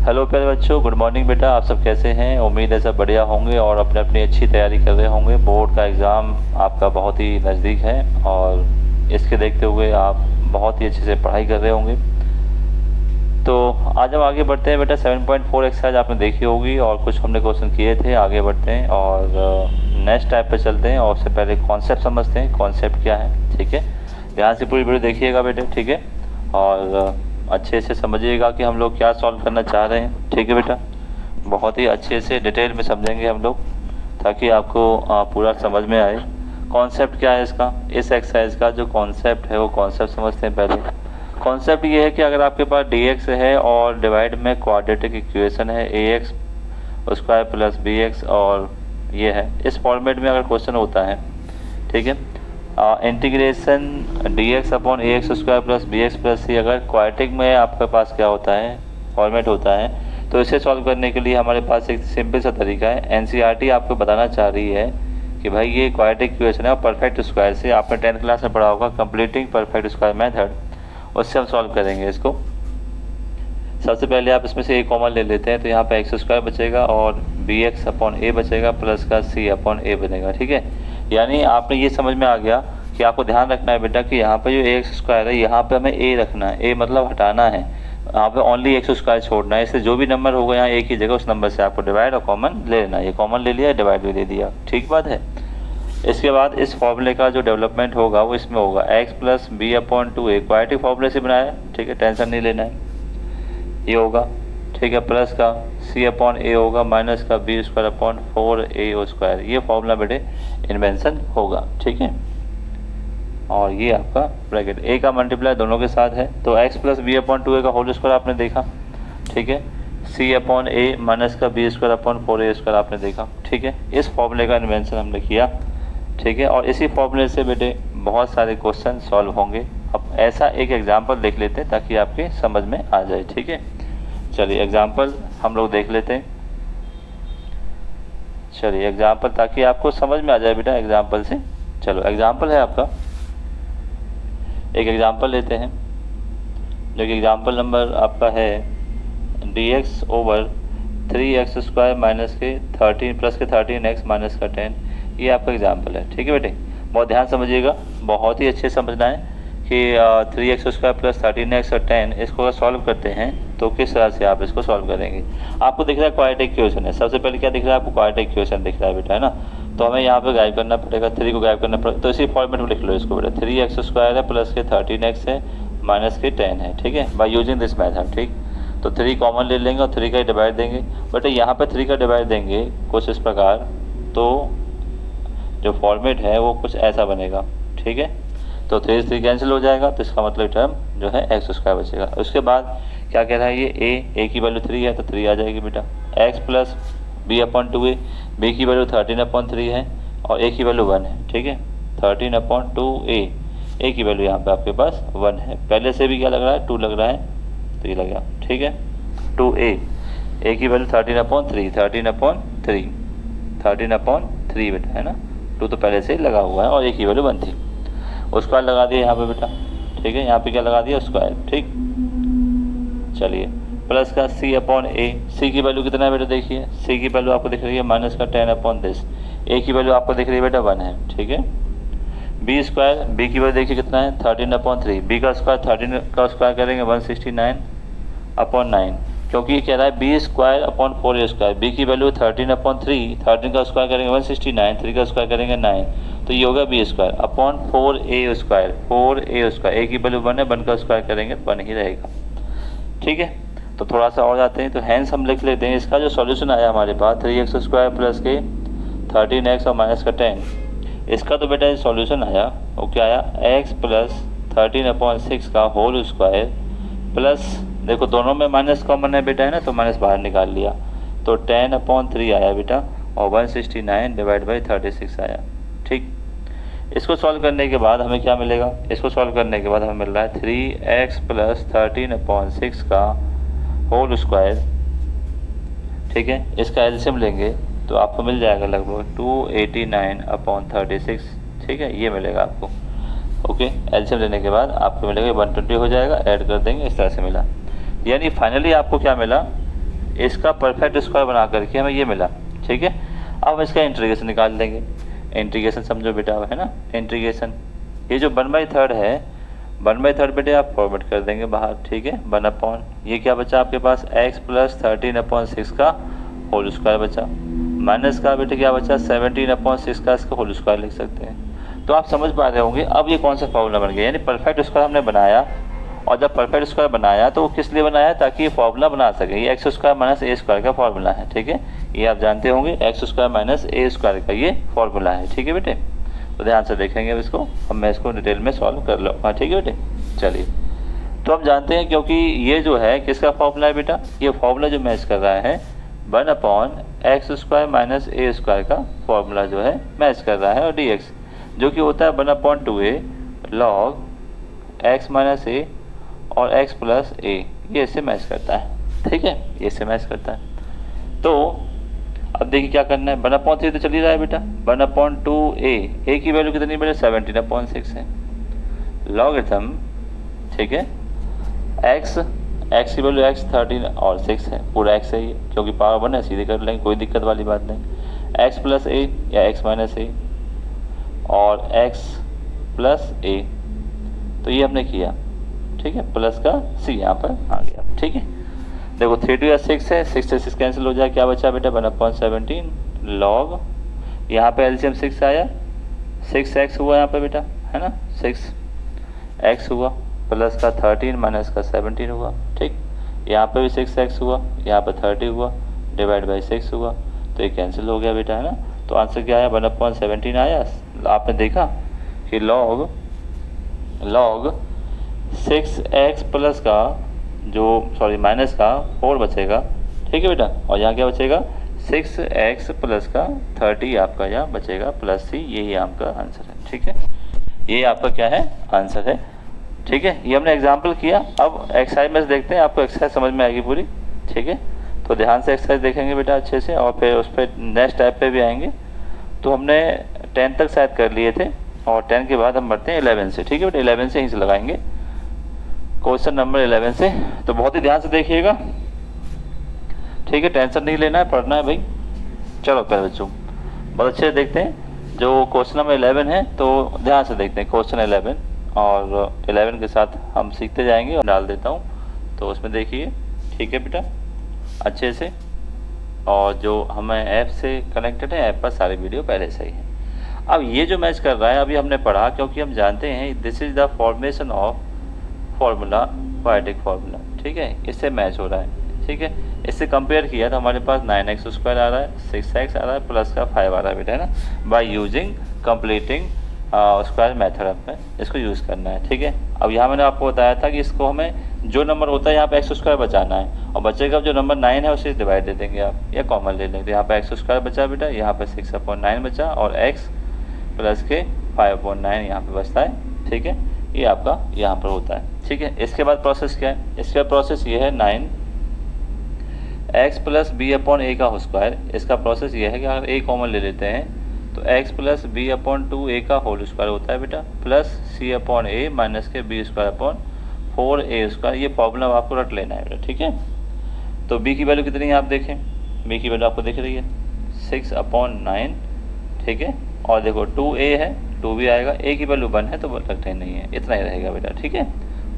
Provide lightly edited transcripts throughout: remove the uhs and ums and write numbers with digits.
Hello प्यारे बच्चों, good morning बेटा। आप सब कैसे हैं? उम्मीद है सब बढ़िया होंगे और अपने अपनी अच्छी तैयारी कर रहे होंगे। बोर्ड का एग्ज़ाम आपका बहुत ही नज़दीक है और इसके देखते हुए आप बहुत ही अच्छे से पढ़ाई कर रहे होंगे। तो आज हम आगे बढ़ते हैं बेटा। 7.4 एक्सरसाइज आपने देखी होगी और कुछ हमने क्वेश्चन किए थे। आगे बढ़ते हैं और नेक्स्ट टाइप पे चलते हैं और उससे पहले कॉन्सेप्ट समझते हैं। कॉन्सेप्ट क्या है, ठीक है? ध्यान से पूरी वीडियो देखिएगा बेटे, ठीक है? और अच्छे से समझिएगा कि हम लोग क्या सॉल्व करना चाह रहे हैं, ठीक है बेटा? बहुत ही अच्छे से डिटेल में समझेंगे हम लोग ताकि आपको पूरा समझ में आए। कॉन्सेप्ट क्या है इसका? इस एक्सरसाइज का जो कॉन्सेप्ट है वो कॉन्सेप्ट समझते हैं पहले। कॉन्सेप्ट ये है कि अगर आपके पास dx है और डिवाइड में क्वाड्रेटिक इक्वेशन है ax स्क्वायर प्लस bx और ये है, इस फॉर्मेट में अगर क्वेश्चन होता है, ठीक है, integration dx upon ax square plus bx plus c अगर क्वाड्रेटिक में आपके पास क्या होता है, फॉर्मेट होता है, तो इसे सॉल्व करने के लिए हमारे पास एक सिंपल सा तरीका है। एनसीईआरटी आपको बताना चाह रही है कि भाई ये क्वाड्रेटिक इक्वेशन है और परफेक्ट स्क्वायर से आपने 10th क्लास में पढ़ा होगा कंप्लीटिंग परफेक्ट स्क्वायर मेथड, उससे हम सॉल्व करेंगे इसको। सबसे पहले आप इसमें से a कॉमन ले लेते हैं तो यहाँ पे एक्स स्क्वायर बचेगा और bx अपॉन a बचेगा प्लस का c अपॉन a बनेगा, ठीक है? यानी आपने ये समझ में आ गया कि आपको ध्यान रखना है बेटा कि यहाँ पे जो एक्स स्क्वायर है यहाँ पे हमें a रखना है, a मतलब हटाना है, यहाँ पे ओनली एक्स स्क्वायर छोड़ना है। इससे जो भी नंबर होगा यहाँ एक ही जगह उस नंबर से आपको डिवाइड और कॉमन ले लेना है। ये कॉमन ले लिया, डिवाइड भी ले दिया, ठीक बात है? इसके बाद इस फॉर्मूले का जो डेवलपमेंट होगा वो इसमें होगा x plus b upon 2a, quadratic फॉर्मूले से बनाया है, ठीक है? टेंशन नहीं लेना है, ये होगा, ठीक है? प्लस का c अपॉन a होगा माइनस का b square upon 4a square, ये फॉर्मूला बेटे इन्वेंशन होगा, ठीक है? और ये आपका ब्रैकेट a का मल्टीप्लाई दोनों के साथ है तो x plus b upon 2a का होल स्क्वायर आपने देखा, ठीक है? c अपॉन a माइनस का b square upon 4a square आपने देखा, ठीक है? इस फॉर्मूले का इन्वेंशन हमने किया, ठीक है? और इसी फॉर्मूले से बेटे बहुत सारे क्वेश्चन सॉल्व होंगे। अब ऐसा एक एग्जांपल देख लेते हैं ताकि आपके समझ में आ जाए, ठीक है? चलिए एग्जांपल हम लोग देख लेते हैं। चलिए एग्जांपल ताकि आपको समझ में आ जाए बेटा एग्जांपल से। चलो एग्जांपल है आपका, एक एग्जांपल लेते हैं जो कि एग्जांपल नंबर आपका है dx over 3x square minus के 13 प्लस के 13x माइनस का 10, ये आपका एग्जांपल है, ठीक है बेटे? बहुत ध्यान समझिएगा, बहुत ही अच्छे समझना है कि 3x स्क्वायर प्लस 13x और 10 इसको अगर सॉल्व करते हैं तो किस तरह से आप इसको सॉल्व करेंगे। आपको दिख रहा है क्वाड्रेटिक इक्वेशन है, सबसे पहले क्या दिख रहा है आपको? क्वाड्रेटिक इक्वेशन दिख रहा है बेटा, है ना? तो हमें यहाँ पे गायब करना पड़ेगा, 3 को गायब करना पड़ेगा, तो इसी फॉर्मेट में लिख लो इसको बेटा। 3x स्क्वायर है प्लस के 13x है माइनस के 10 है, ठीक है? बाय यूजिंग दिस मेथड, ठीक? तो 3 कॉमन ले लेंगे और 3 का डिवाइड देंगे। बट यहाँ पे 3 का डिवाइड देंगे कुछ इस प्रकार, तो जो फॉर्मेट है वो कुछ ऐसा बनेगा, ठीक है? तो 3 कैंसिल हो जाएगा तो इसका मतलब टर्म जो है एक्स स्क्वायर बचेगा। उसके बाद क्या कह रहा है ये a की वैल्यू 3 है तो 3 आ जाएगी बेटा। x plus b upon 2a, b की वैल्यू 13 अपॉन 3 है और a की वैल्यू 1 है, ठीक है? 13 अपॉन 2a, a की वैल्यू यहाँ पे आपके पास 1 है। पहले से भी क्या लग रहा है? 2 लग रहा है, तो ये लग गया, ठीक है? 2a की वैल्यू 13 अपॉन 3, 13 अपॉन 3, 13 अपॉन 3 बेटा, है ना? 2 तो पहले से ही लगा हुआ है और a की वैल्यू 1 थी, उसका लगा दिया यहाँ पे बेटा, ठीक है? यहाँ पे क्या लगा दिया? स्क्वायर, ठीक? चलिए प्लस का c अपॉन a, c की वैल्यू कितना है बेटा? देखिए c की वैल्यू आपको दिख रही है माइनस का 10 अपॉन दिस, a की वैल्यू आपको दिख रही है बेटा 1 है, ठीक है? b स्क्वायर, b की वैल्यू देखिए कितना है? 13 अपॉन 3, b का स्क्वायर 13 का स्क्वायर करेंगे 169 अपॉन 9, क्योंकि ये कह रहा है b square upon 4a square. B की वैल्यू 13 अपॉन 3, 13 का स्क्वायर करेंगे 169, 3 का स्क्वायर करेंगे 9, तो ये होगा b square upon 4a square, 4a square, a की वैल्यू 1 है, 1 का स्क्वायर करेंगे तो 1 ही रहेगा, ठीक है? तो थोड़ा सा और जाते हैं, तो हैंस हम लिख लेते हैं। इसका जो सॉल्यूशन आया हमारे पास 3x स्क्वायर प्लस के 13x और माइनस का 10, इसका तो बेटा सॉल्यूशन आया वो क्या आया? x प्लस 13 अपॉन 6 का होल स्क्वायर प्लस, देखो दोनों में माइनस कॉमन है बेटा, है ना? तो माइनस बाहर निकाल लिया तो 10 अपॉन 3 आया बेटा और 169 डिवाइड बाई 36 आया, ठीक? इसको सॉल्व करने के बाद हमें क्या मिलेगा? इसको सॉल्व करने के बाद हमें मिल रहा है 3x प्लस 13 अपॉन 6 का होल स्क्वायर, ठीक है? इसका एलसीएम लेंगे तो आपको मिल जाएगा लगभग 289 अपॉन 36, ठीक है? ये मिलेगा आपको, ओके? एलसीएम लेने के बाद आपको मिलेगा 120 हो जाएगा, ऐड कर देंगे, इस तरह से मिला। यानी फाइनली आपको क्या मिला? इसका परफेक्ट स्क्वायर बना करके हमें ये मिला, ठीक है। अब इसका इंटीग्रेशन निकाल देंगे। इंटीग्रेशन समझो बेटा, है ना, इंटीग्रेशन ये जो 1/3 है, 1/3 बेटे आप फॉरवर्ड कर देंगे बाहर, ठीक है। 1 ये क्या बचा आपके पास, x प्लस 13/6 का होल स्क्वायर बचा, माइनस का बेटे क्या बचा 17/6 का, इसका होल स्क्वायर लिख सकते हैं। तो आप समझ पा रहे होंगे अब ये कौन सा फॉर्मूला बन गया, यानी परफेक्ट स्क्वायर हमने बनाया। और जब परफेक्ट स्क्वायर बनाया तो वो किस लिए बनाया, ताकि ये फॉर्मूला बना सके। ये x स्क्वायर माइनस ए स्क्वायर का फॉर्मूला है, ठीक है। ये आप जानते होंगे x स्क्वायर माइनस ए स्क्वायर का ये फॉर्मूला है, ठीक है बेटे। तो ध्यान से देखेंगे अब इसको, अब मैं इसको डिटेल में सॉल्व कर लूँगा, ठीक है बेटे। चलिए, तो हम जानते हैं क्योंकि ये जो है किसका फॉर्मूला है बेटा, ये फॉर्मूला जो मैच कर रहा है 1/x स्क्वायर माइनस ए स्क्वायर का फॉर्मूला जो है मैच कर रहा है। और dx जो कि होता है 1/2a log x माइनस ए और x प्लस ए, ये इससे मैच करता है, ठीक है, ये इससे मैच करता है। तो अब देखिए क्या करना है, 1/3 तो चल ही रहा है बेटा, 1/2a, a की वैल्यू कितनी बेटा 17/6 है, लॉगरिथम, ठीक है, x की वैल्यू x 13 और 6 है, पूरा x है ये, क्योंकि पावर 1 है, सीधे कर लेंगे, कोई दिक्कत वाली बात नहीं। x प्लस ए या x माइनस ए और x प्लस ए, तो ये हमने किया, ठीक है, प्लस का c यहाँ पर आ गया, ठीक है। देखो 3 2 या 6 है, 6 से 6 कैंसिल हो जाए, क्या बचा बेटा 1/17 लॉग, यहाँ पे एलसीएम 6 आया, 6x हुआ यहाँ पे बेटा, है ना, 6x हुआ, प्लस का 13 माइनस का 17 हुआ, ठीक। यहाँ पे भी 6x हुआ, यहाँ पे 30 हुआ, डिवाइड बाई 6 हुआ, तो ये कैंसिल हो गया बेटा, है ना। तो आंसर क्या आया 1/17 आया। आपने देखा कि लॉग 6x प्लस का जो माइनस का 4 बचेगा, ठीक है बेटा, और यहाँ क्या बचेगा 6x प्लस का 30 आपका यहाँ बचेगा प्लस c, यही आपका आंसर है, ठीक है। ये आपका क्या है आंसर है, ठीक है। ये हमने एग्जाम्पल किया। अब एक्सरसाइज में देखते हैं, आपको एक्सरसाइज समझ में आएगी पूरी, ठीक है। तो ध्यान से एक्सरसाइज देखेंगे बेटा अच्छे से, और फिर उस पर नेक्स्ट टाइप पे भी आएंगे। तो हमने 10 तक शायद कर लिए थे, और 10 के बाद हम बढ़ते हैं 11 से, ठीक है बेटा। 11 से यहीं से लगाएंगे, क्वेश्चन नंबर 11 से। तो बहुत ही ध्यान से देखिएगा, ठीक है, टेंशन नहीं लेना है, पढ़ना है भाई। चलो पहले बच्चों बहुत अच्छे से देखते हैं जो क्वेश्चन नंबर 11 है, तो ध्यान से देखते हैं क्वेश्चन 11, और 11 के साथ हम सीखते जाएंगे। और डाल देता हूँ तो उसमें देखिए, ठीक है बेटा, अच्छे से। और जो हमें ऐप से कनेक्टेड है, ऐप पर सारी वीडियो पहले से ही है। अब ये जो मैच कर रहा है अभी हमने पढ़ा, क्योंकि हम जानते हैं this is the formation of formula, quadratic formula, ठीक है, इससे मैच हो रहा है, ठीक है। इससे कंपेयर किया तो हमारे पास 9x स्क्वायर आ रहा है, 6x आ रहा है, प्लस का 5 आ रहा है बेटा, है ना। By using completing square method में इसको यूज़ करना है, ठीक है। अब यहाँ मैंने आपको बताया था कि इसको हमें जो नंबर होता है यहाँ पे x स्क्वायर बचाना है, और बचेगा जो नंबर 9 है उसे डिवाइड दे देंगे आप, या कॉमन ले लेंगे। यहाँ पे x स्क्वायर बचा बेटा, यहाँ पे 6/9 बचा, और x प्लस के 5/9 यहाँ पे बचता है, ठीक है। ये आपका यहाँ पर होता है, ठीक है। इसके बाद प्रोसेस क्या है, इसके बाद प्रोसेस ये है 9x प्लस b/a का स्क्वायर। इसका प्रोसेस ये है कि अगर a कॉमन ले लेते हैं तो x प्लस b/2a का होल स्क्वायर होता है बेटा, प्लस c/a माइनस के b²/4a स्क्वायर। ये प्रॉब्लम आपको रट लेना है बेटा, ठीक है। तो b की वैल्यू कितनी है आप देखें, b की वैल्यू आपको दिख रही है 6/9, ठीक है। और देखो 2a है, 2 भी आएगा, a की वैल्यू 1 है तो रखते ही नहीं है, इतना ही रहेगा बेटा, ठीक है।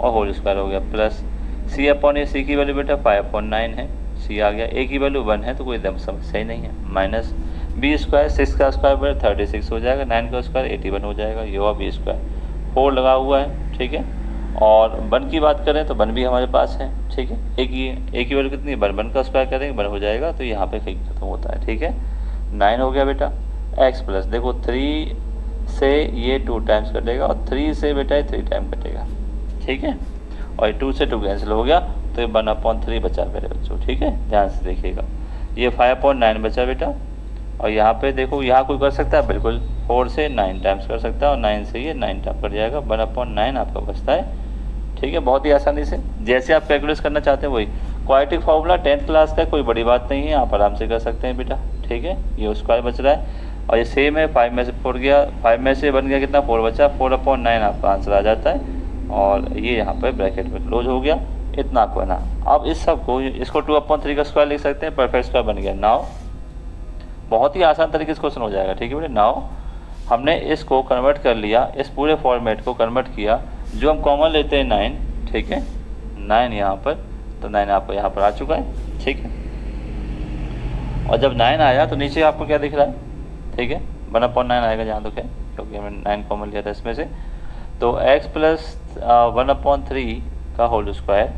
और होल स्क्वायर हो गया, प्लस c/a, c की वैल्यू बेटा 5/9 है, c आ गया, a की वैल्यू 1 है तो कोई एकदम समस्या ही नहीं है, माइनस b स्क्वायर, 6 का स्क्वायर बेटा 36 हो जाएगा, 9 का स्क्वायर 81 हो जाएगा, ये हुआ b स्क्वायर, 4 लगा हुआ है, ठीक है। और 1 की बात करें तो 1 भी हमारे पास है, ठीक है। a की वैल्यू कितनी है, 1 का स्क्वायर करेंगे 1 हो जाएगा, तो यहाँ पे कहीं खत्म होता है, ठीक है। 9 हो गया बेटा, x प्लस देखो 3 से ये 2 टाइम्स कटेगा, और 3 से बेटा 3 टाइम कटेगा, ठीक है। और 2 से 2 कैंसिल हो गया, तो ये 1/3 बचा मेरे बच्चों, ठीक है। ध्यान से देखिएगा, ये 5/9 बचा बेटा, और यहाँ पे देखो, यहाँ कोई कर सकता है बिल्कुल, 4 से 9 टाइम्स कर सकता है, और 9 से ये 9 टाइम कट जाएगा, 1/9 आपका बचता है, ठीक है। बहुत ही आसानी से जैसे आप कैलकुलेट करना चाहते हैं वही क्वाड्रेटिक फार्मूला 10th क्लास का, कोई बड़ी बात नहीं है, आप आराम से कर सकते हैं बेटा, ठीक है। ये स्क्वायर बच रहा है, और ये सेम है, 5 में से 4 गया, 5 में से बन गया कितना 4 बचा, 4/9 आपका आंसर आ जाता है, और ये यहाँ पर ब्रैकेट में क्लोज हो गया। इतना आपको ना अब इस सब को इसको 2/3 का स्क्वायर लिख सकते हैं, परफेक्ट स्क्वायर बन गया। नाउ बहुत ही आसान तरीके से क्वेश्चन हो जाएगा, ठीक है बेटे। नाउ हमने इसको कन्वर्ट कर लिया, इस पूरे फॉर्मेट को कन्वर्ट किया, जो हम कॉमन लेते हैं 9, ठीक है 9 यहाँ पर, तो 9 आपको यहाँ पर आ चुका है, ठीक है। और जब 9 आया तो नीचे आपको क्या दिख रहा है, ठीक है 1/9 आएगा जहाँ तक है, क्योंकि हमने 9 कॉमन लिया था इसमें से। तो x प्लस 1/3 का होल स्क्वायर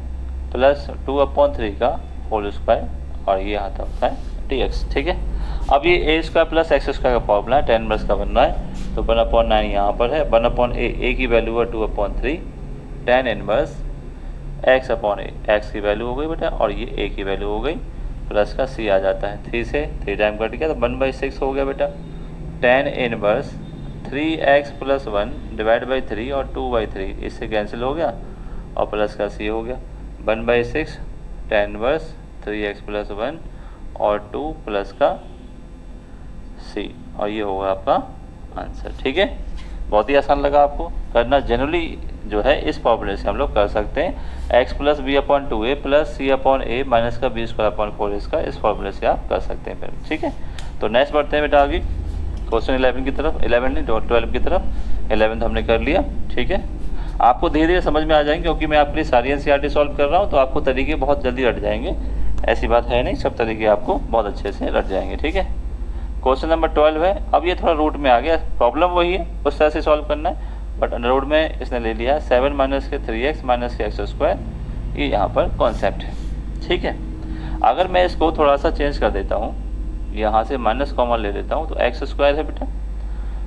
प्लस 2/3 का होल स्क्वायर, और ये आता होता है dx, ठीक है। अब ये a square plus x square का फॉर्मूला है, 10 इनवर्स का बन रहा है, तो 1/9 यहाँ पर है, 1/a की वैल्यू है 2/3, 10 इनवर्स x की वैल्यू हो गई बेटा, और ये a की वैल्यू हो गई, प्लस का c आ जाता है, 3 से 3 टाइम कट गया तो 1/6 हो गया बेटा। 10 inverse 3x plus 1 divide by 3 और 2/3 इससे कैंसिल हो गया, और प्लस का c हो गया, 1/6 10 इनवर्स 3x प्लस 1 और 2 प्लस का c, और ये होगा आपका आंसर, ठीक है। बहुत ही आसान लगा आपको करना। जनरली जो है इस फॉर्मूले से हम लोग कर सकते हैं x plus b/2a plus c/a minus का b²/4 इसका, इस फॉर्मूले से आप कर सकते हैं फिर, ठीक है। तो नेक्स्ट बढ़ते हैं बेटा आगे क्वेश्चन 11 की तरफ, 11 नहीं 12 की तरफ। 11 हमने कर लिया, ठीक है। आपको धीरे धीरे समझ में आ जाएंगे, क्योंकि मैं आपके लिए सारी NCERT सॉल्व कर रहा हूँ, तो आपको तरीके बहुत जल्दी रट जाएंगे, ऐसी बात है नहीं, सब तरीके आपको बहुत अच्छे से रट जाएंगे, ठीक है। क्वेश्चन नंबर 12 है। अब ये थोड़ा रूट में आ गया, प्रॉब्लम वही है, उस तरह से सॉल्व करना है, बट अंडर रूट में इसने ले लिया है 7 माइनस के 3x माइनस के x², ये यहाँ पर कॉन्सेप्ट है, ठीक है। अगर मैं इसको थोड़ा सा चेंज कर देता हूँ, यहाँ से माइनस कॉमन ले लेता हूँ, तो x² है बेटा,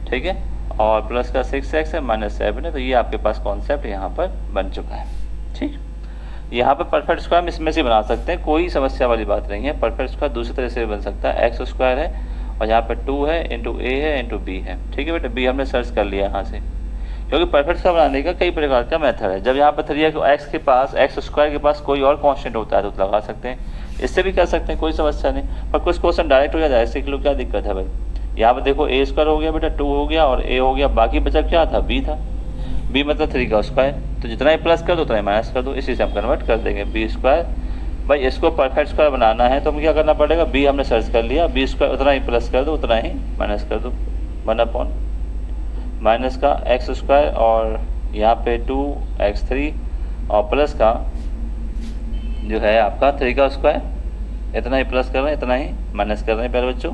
ठीक है, और प्लस का 6x है माइनस 7 है, तो ये आपके पास कॉन्सेप्ट यहाँ पर बन चुका है, ठीक। यहाँ पर परफेक्ट स्क्वायर इसमें से बना सकते हैं, कोई समस्या वाली बात नहीं है। परफेक्ट स्क्वायर दूसरी तरह से बन सकता है, x² है और यहाँ पर 2 है इंटू a है इंटू b है, ठीक है बेटा। b हमने सर्च कर लिया यहाँ से, क्योंकि परफेक्ट स्क्वायर बनाने का कई प्रकार का मेथड है। जब यहाँ पर 3x के पास x² के पास कोई और कांस्टेंट होता है तो लगा सकते हैं, इससे भी कर सकते हैं, कोई समस्या नहीं। पर कुछ क्वेश्चन डायरेक्ट हो जाता है, सीख लो क्या दिक्कत है भाई। यहाँ पर देखो a² हो गया बेटा, 2 हो गया और a हो गया, बाकी बचा क्या था, b था, b मतलब 3 का स्क्वायर, तो जितना ही प्लस कर दो उतना ही माइनस कर दो, इसी से हम कन्वर्ट कर देंगे b²। भाई इसको परफेक्ट स्क्वायर बनाना है तो हमें क्या करना पड़ेगा, b हमने सर्च कर लिया, b² उतना ही प्लस कर दो उतना ही माइनस कर दो, 1/ माइनस का x² और यहाँ पे 2x3 और प्लस का जो है आपका 3 का स्क्वायर, इतना ही प्लस कर रहे हैं इतना ही माइनस कर रहे हैं प्यारे बच्चों।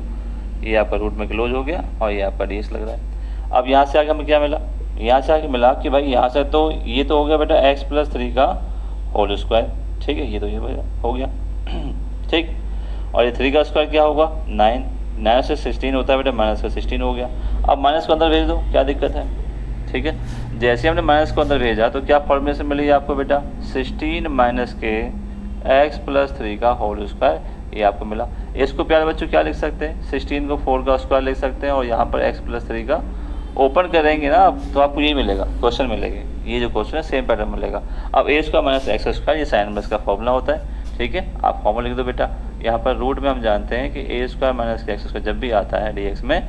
ये आपका रूट में क्लोज हो गया और ये आपका dx लग रहा है। अब यहाँ से आगे हमें क्या मिला, यहाँ से आगे मिला कि भाई यहाँ से तो ये तो हो गया बेटा x प्लस 3 का होल स्क्वायर, ठीक है, ये तो ये हो गया ठीक। और ये 3 का स्क्वायर क्या होगा 9, 9 से 16 होता है बेटा, माइनस का 16 हो गया। अब माइनस को अंदर भेज दो, क्या दिक्कत है, ठीक है। जैसे हमने माइनस को अंदर भेजा तो क्या फॉर्मूलेशन मिली आपको बेटा, 16 माइनस के x प्लस 3 का होल स्क्वायर, ये आपको मिला। इसको प्यारे बच्चों क्या लिख सकते हैं, 16 को 4 का स्क्वायर लिख सकते हैं, और यहाँ पर x प्लस 3 का ओपन करेंगे ना तो आपको यही मिलेगा, क्वेश्चन मिलेगा, ये जो क्वेश्चन है सेम पैटर्न मिलेगा। अब a² माइनस x², ये साइन इनवर्स का फॉर्मूला होता है, ठीक है। आप फॉर्मूला लिख दो बेटा। यहाँ पर रूट में हम जानते हैं कि a² माइनस के x² जब भी आता है dx में,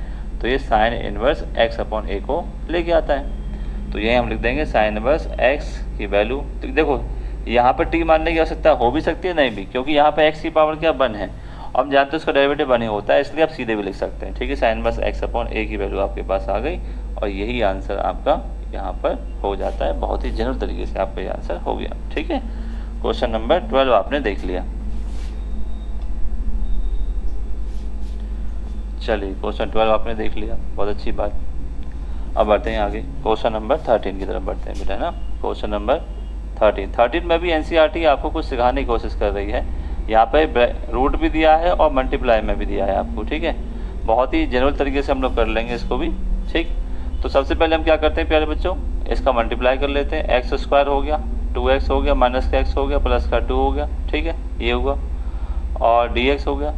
तो ये साइन इनवर्स x/a को लेके आता है, तो यही हम लिख देंगे साइन इनवर्स x की वैल्यू। तो देखो यहाँ पर t मानने की आवश्यकता हो भी सकती है, नहीं भी, क्योंकि यहाँ पर x की पावर क्या 1 है, और हम जानते हैं उसका डेरिवेटिव 1 ही होता है, इसलिए आप सीधे भी लिख सकते हैं, ठीक है। साइन इनवर्स x/a की वैल्यू आपके पास आ गई, और यही आंसर आपका यहाँ पर हो जाता है। बहुत ही जनरल तरीके से आपका ये आंसर हो गया, ठीक है। क्वेश्चन नंबर 12 आपने देख लिया। चलिए क्वेश्चन 12 आपने देख लिया, बहुत अच्छी बात। अब बढ़ते हैं आगे, क्वेश्चन नंबर 13 की तरफ बढ़ते हैं बेटा, है ना। क्वेश्चन नंबर 13 में भी NCERT आपको कुछ सिखाने की कोशिश कर रही है। यहाँ पे रूट भी दिया है और मल्टीप्लाई में भी दिया है आपको, ठीक है। बहुत ही जनरल तरीके से हम लोग कर लेंगे इसको भी, ठीक। तो सबसे पहले हम क्या करते हैं प्यारे बच्चों, इसका मल्टीप्लाई कर लेते हैं। x² हो गया, 2x हो गया, माइनस का x हो गया, प्लस का 2 हो गया, ठीक है, ये हुआ। और dx हो गया,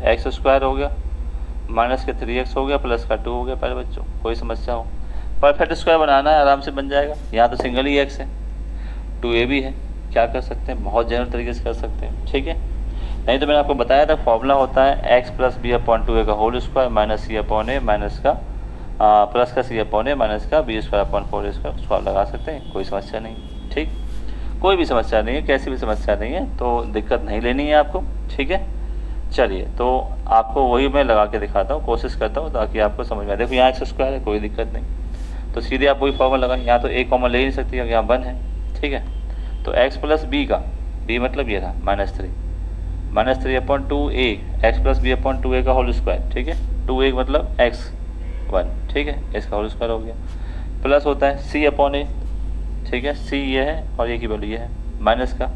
x² हो गया, माइनस के 3x हो गया, प्लस का 2 हो गया। प्यारे बच्चों कोई समस्या हो, परफेक्ट स्क्वायर बनाना है, आराम से बन जाएगा। यहाँ तो सिंगल ही x है, 2a भी है, क्या कर सकते हैं, बहुत जनरल तरीके से कर सकते हैं, ठीक है। नहीं तो मैंने आपको बताया था फॉर्मूला होता है x प्लस b/2a का whole square minus c/a minus का प्लस का c/a माइनस का b²/4 इसका स्क्वायर लगा सकते हैं, कोई समस्या नहीं, ठीक। कोई भी समस्या नहीं है, कैसी भी समस्या नहीं है, तो दिक्कत नहीं लेनी है आपको, ठीक है। चलिए, तो आपको वही मैं लगा के दिखाता हूँ, कोशिश करता हूँ ताकि आपको समझ में आए। देखो यहाँ एक्स स्क्वायर है, कोई दिक्कत नहीं, तो सीधे आप वही फॉर्मूला लगाएं। यहाँ तो ए कॉमन ले ही नहीं सकती, यहाँ 1 है, ठीक है। तो एक्स प्लस बी का, बी मतलब ये था -3 upon 2a, x plus b upon 2a का होल स्क्वायर, ठीक है। 2a मतलब x1, ठीक है, इसका होल स्क्वायर हो गया। प्लस होता है c अपॉन a, ठीक है, c ये है और a की वैल्यू ये है, माइनस का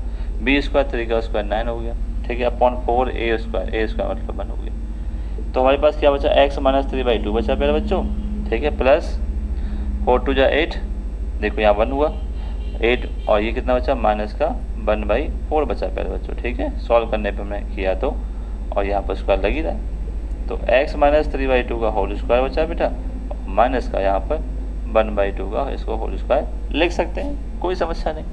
b स्क्वायर 3 का स्क्वायर 9 हो गया, ठीक है, अपॉन 4a स्क्वायर मतलब 1 हो गया। तो हमारे पास क्या बचा, x माइनस 3/2 बचा प्यारे बच्चों, ठीक है, प्लस 4 2 8, देखो यहाँ 1 हुआ, 8 और ये कितना बचा, माइनस का 1/4 बचा प्यारे बच्चों, ठीक है। सॉल्व करने पे मैं किया तो, और यहाँ पर स्क्वायर लगी रहा, तो x माइनस 3/2 का होल स्क्वायर बचा बेटा, माइनस का यहाँ पर 1/2 का इसको होल स्क्वायर लिख सकते हैं, कोई समस्या नहीं।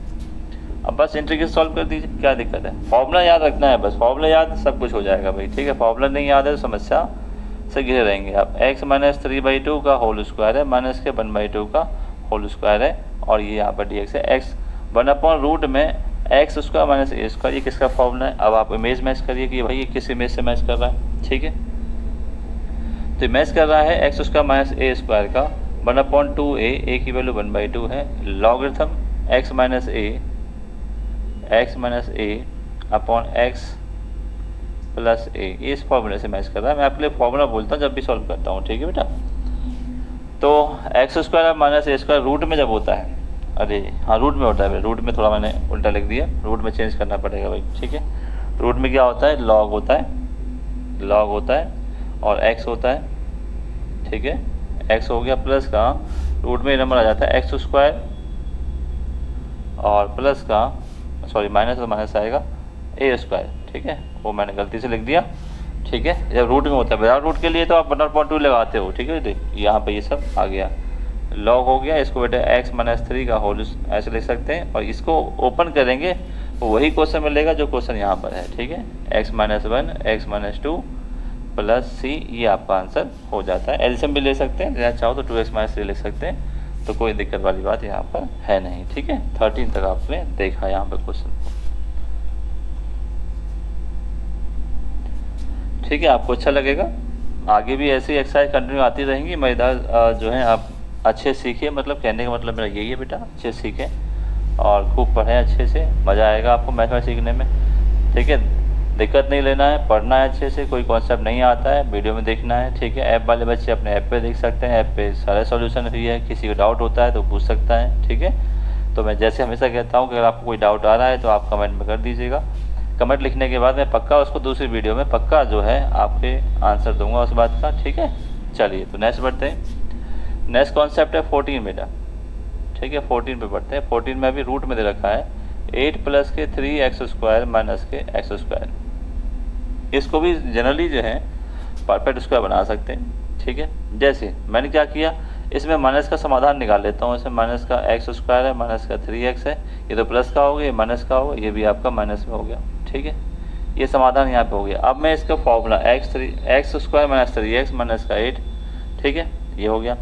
अब बस इंटीग्रल सॉल्व कर दीजिए, क्या दिक्कत है। फॉर्मूला याद रखना है, बस फॉर्मूला याद सब कुछ हो जाएगा भाई, ठीक है। फॉर्मूला नहीं याद है तो समस्या से घिरे रहेंगे आप। x माइनस 3/2 का होल स्क्वायर है, माइनस के 1/2 का होल स्क्वायर है, और ये यहाँ पर dx है, x 1/रूट में एक्स स्क्वायर माइनस ए स्क्वायर, ये किसका फॉर्मूला है। अब आप इमेज मैच करिए कि भाई ये किस इमेज से मैच कर रहा है, ठीक है। तो मैच कर रहा है एक्स स्क्वायर माइनस ए स्क्वायर का 1/2a, ए की वैल्यू 1/2 है, लॉगरिथम x माइनस ए अपॉन x प्लस ए, ये इस फॉर्मूले से मैच कर रहा है। मैं आपके लिए फॉर्मूला बोलता हूँ जब भी सॉल्व करता हूँ, ठीक है बेटा। तो एक्स स्क्वायर माइनस ए स्क्वायर रूट में जब होता है, अरे हाँ रूट में होता है, रूट में थोड़ा मैंने उल्टा लिख दिया, रूट में चेंज करना पड़ेगा भाई, ठीक है। रूट में क्या होता है, लॉग होता है और एक्स होता है, ठीक है। एक्स हो गया, प्लस का रूट में नंबर आ जाता है एक्स स्क्वायर, और प्लस का सॉरी माइनस तो माइनस आएगा ए स्क्वायर, ठीक है, वो मैंने गलती से लिख दिया, ठीक है। जब रूट में होता है, विदाउट रूट के लिए तो आप 1/2 लगाते हो, ठीक है बेटे। यहाँ पे ये सब आ गया, लॉग हो गया, इसको बेटे x माइनस 3 का होल ऐसे लिख सकते हैं, और इसको ओपन करेंगे तो वही क्वेश्चन मिलेगा जो क्वेश्चन यहाँ पर है, ठीक है। x minus 1, x minus 2 plus c, ये आपका आंसर हो जाता है। एलसीएम भी ले सकते हैं, लेना चाहो तो 2x माइनस 3 लिख सकते हैं, तो कोई दिक्कत वाली बात यहाँ पर है नहीं, ठीक है। 13 तक आपने देखा यहाँ पर क्वेश्चन, ठीक है। आपको अच्छा लगेगा, आगे भी ऐसी एक्सरसाइज कंटिन्यू आती रहेंगी। मज़ेदार जो है आप अच्छे सीखिए, मतलब कहने का मतलब मेरा यही है बेटा, अच्छे सीखें और खूब पढ़ें, अच्छे से मज़ा आएगा आपको मैथ सीखने में, ठीक है। दिक्कत नहीं लेना है, पढ़ना है अच्छे से, कोई कॉन्सेप्ट नहीं आता है वीडियो में देखना है, ठीक है। ऐप वाले बच्चे अपने ऐप पे देख सकते हैं, ऐप पे सारे सॉल्यूशन फ्री है, किसी को डाउट होता है तो पूछ सकता है, ठीक है। तो मैं जैसे हमेशा कहता हूँ कि अगर आपको कोई डाउट आ रहा है तो आप कमेंट में कर दीजिएगा, कमेंट लिखने के बाद मैं पक्का उसको दूसरी वीडियो में पक्का जो है आपके आंसर दूंगा उस बात का, ठीक है। चलिए तो नेक्स्ट बढ़ते हैं। नेक्स्ट कॉन्सेप्ट है 14 बेटा, ठीक है। 14 पे बढ़ते हैं। 14 में अभी रूट में दे रखा है 8 प्लस के 3x स्क्वायर माइनस के x स्क्वायर, इसको भी जनरली जो है परफेक्ट स्क्वायर बना सकते हैं, ठीक है। जैसे मैंने क्या किया, इसमें माइनस का समाधान निकाल लेता हूँ। इसमें माइनस का एक्स स्क्वायर है, माइनस का 3x है, ये तो प्लस का हो गया, ये माइनस का होगा, ये भी आपका माइनस में हो गया, ठीक है। ये समाधान यहाँ पे हो गया। अब मैं इसका formula x square minus 3x minus का 8, ठीक है, ये हो गया।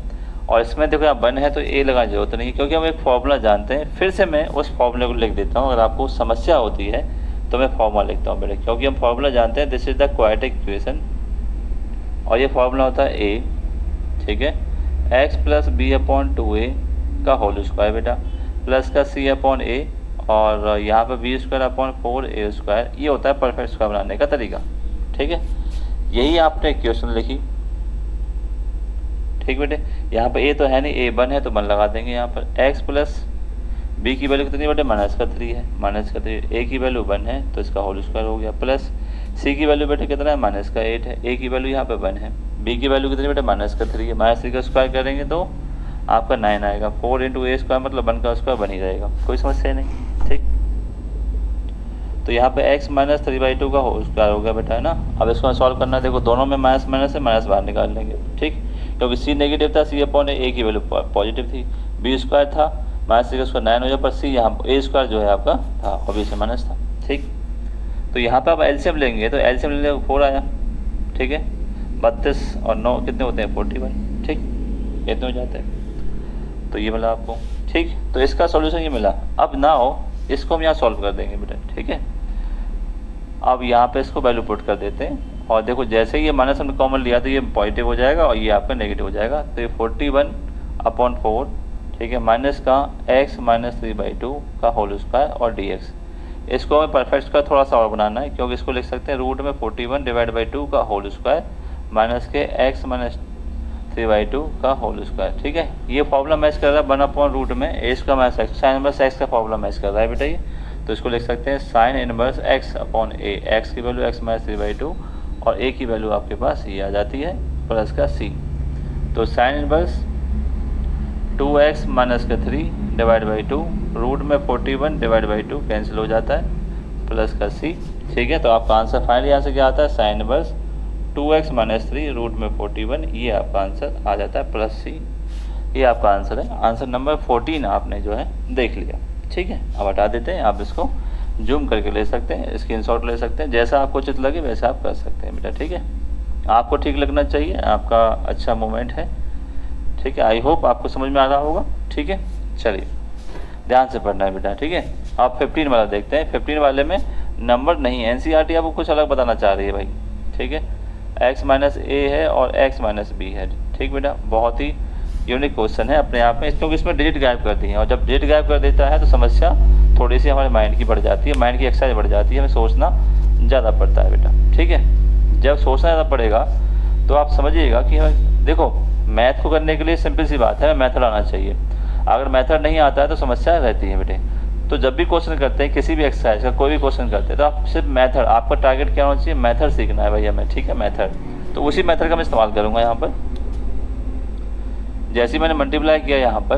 और इसमें देखो यहाँ 1 है तो ए लगाने की जरूरत नहीं, क्योंकि हम एक फॉर्मूला जानते हैं। फिर से मैं उस फॉर्मूले को लिख देता हूँ, अगर आपको समस्या होती है तो मैं फॉर्मूला लिखता हूँ बेटे, क्योंकि हम फॉर्मूला जानते हैं, this is the quadratic equation, और ये फॉर्मूला होता है ए, ठीक है, x plus b upon 2a का होल स्क्वायर बेटा, प्लस का c अपॉन ए, और यहाँ पर B square upon 4a square, ये होता है परफेक्ट स्क्वायर बनाने का तरीका, ठीक है। यही आपने इक्वेशन लिखी, ठीक बेटे। यहाँ पर a तो है नहीं, a 1 है तो 1 लगा देंगे यहाँ पर। x प्लस b की वैल्यू कितनी बेटे, माइनस का 3 है, माइनस का 3, a की वैल्यू 1 है तो इसका होल स्क्वायर हो गया, प्लस c की वैल्यू बेटे कितना है, माइनस का 8 है, a की वैल्यू यहाँ पे 1 है, b की वैल्यू कितनी बेटे, माइनस का 3 है, माइनस 3 का स्क्वायर करेंगे तो आपका 9 आएगा। 4 इंटू ए स्क्वायर मतलब 1 का स्क्वायर बन ही रहेगा, कोई समस्या नहीं, ठीक। तो यहाँ पे x माइनस 3/2 का होल स्क्वायर हो गया बेटा, है ना। अब इसको सॉल्व करना है, देखो दोनों में माइनस माइनस है, माइनस बाहर निकाल लेंगे, ठीक, क्योंकि c नेगेटिव था, c अपॉन ए की वैल्यू पॉजिटिव थी, b स्क्वायर था, माइनस 3 का स्क्वायर 9 हो जाए, पर c यहाँ a स्क्वायर जो है आपका था ऑब्वियसली माइनस था, ठीक। तो यहाँ पे आप एलसीएम लेंगे, तो एलसीएम लेने 4 आया, ठीक है। 32 और 9 कितने होते हैं, 41, ठीक, कितने हो जाते हैं, तो ये मिला आपको, ठीक। तो इसका सॉल्यूशन ये मिला। अब ना हो इसको हम यहाँ सॉल्व कर देंगे बेटा, ठीक है। अब यहाँ पे इसको वैल्यू पुट कर देते हैं और देखो जैसे ही ये माइनस हमने कॉमन लिया तो ये पॉजिटिव हो जाएगा और ये आपका नेगेटिव हो जाएगा। तो ये 41/4, ठीक है, माइनस का x माइनस 3/2 का होल स्क्वायर और dx। इसको हमें परफेक्ट स्क्वायर थोड़ा सा और बनाना है, क्योंकि इसको लिख सकते हैं रूट में 41/2 का होल स्क्वायर माइनस के x माइनस 3/2 का होल स्क्वायर, ठीक है। ये फॉर्मूला मैच कर रहा है 1/रूट में a square minus x, sine inverse x का फॉर्मूला मैच कर रहा है बेटा ये। तो इसको लिख सकते हैं साइन इनवर्स x/a, x की वैल्यू x माइनस 3/2 और a की वैल्यू आपके पास ये आ जाती है प्लस का c। तो साइन इनवर्स 2x माइनस का 3/2 रूट में 41/2 कैंसिल हो जाता है प्लस का c, ठीक है। तो आपका आंसर फाइनल यहाँ से क्या आता है, sine inverse 2x minus 3 root में 41, ये आपका आंसर आ जाता है प्लस c। ये आपका आंसर है, आंसर नंबर 14 आपने जो है देख लिया, ठीक है। अब हटा देते हैं, आप इसको जूम करके ले सकते हैं, स्क्रीनशॉट ले सकते हैं, जैसा आपको उचित लगे वैसा आप कर सकते हैं बेटा, ठीक है। आपको ठीक लगना चाहिए, आपका अच्छा मोमेंट है, ठीक है। आई होप आपको समझ में आ रहा होगा, ठीक है। चलिए ध्यान से पढ़ना है बेटा, ठीक है। आप 15 वाला देखते हैं। 15 वाले में नंबर नहीं, एनसीईआरटी आपको कुछ अलग बताना चाह रही है भाई, ठीक है। x माइनस ए है और x माइनस बी है, ठीक बेटा। बहुत ही यूनिक क्वेश्चन है अपने आप में, क्योंकि इसमें डिजिट गायब कर दी है और जब डिजिट गायब कर देता है तो समस्या थोड़ी सी हमारे माइंड की बढ़ जाती है, माइंड की एक्सरसाइज बढ़ जाती है, हमें सोचना ज़्यादा पड़ता है बेटा, ठीक है। जब सोचना ज़्यादा पड़ेगा तो आप समझिएगा कि हमें, देखो मैथ को करने के लिए सिंपल सी बात है, मेथड आना चाहिए। अगर मेथड नहीं आता है तो समस्या रहती है बेटे। तो जब भी क्वेश्चन करते हैं, किसी भी एक्सरसाइज का कोई भी क्वेश्चन करते हैं, तो आप सिर्फ मेथड, आपका टारगेट क्या होना चाहिए, मेथड सीखना है भाई हमें, ठीक है, मेथड। तो उसी मेथड का मैं इस्तेमाल करूँगा यहाँ पर। जैसे मैंने मल्टीप्लाई किया यहाँ पर,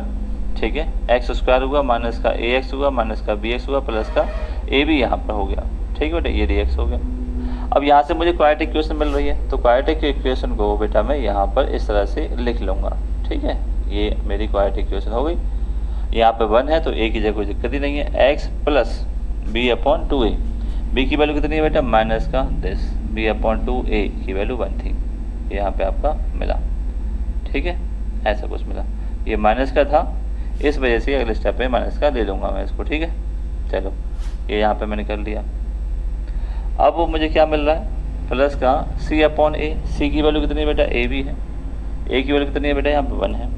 ठीक है, एक्स स्क्वायर हुआ माइनस का ax हुआ माइनस का bx हुआ प्लस का a भी यहाँ पर हो गया, ठीक है बेटा, ये dx हो गया। अब यहाँ से मुझे क्वाड्रेटिक इक्वेशन मिल रही है, तो क्वाड्रेटिक इक्वेशन को बेटा मैं यहाँ पर इस तरह से लिख लूँगा, ठीक है। ये मेरी क्वाड्रेटिक इक्वेशन हो गई। यहाँ पे 1 है तो a की जगह कोई दिक्कत ही नहीं है, x प्लस b/2a, b की वैल्यू कितनी है बेटा, माइनस का दिस, b/2a की वैल्यू 1 थी, यहाँ पे आपका मिला, ठीक है, ऐसा कुछ मिला। ये माइनस का था, इस वजह से अगले स्टेप पे माइनस का ले लूँगा मैं इसको, ठीक है। चलो ये यहाँ पे मैंने कर लिया। अब वो मुझे क्या मिल रहा है, प्लस का c/a, c की वैल्यू कितनी है बेटा, a भी है, a की वैल्यू कितनी है बेटा, यहाँ पे 1 है,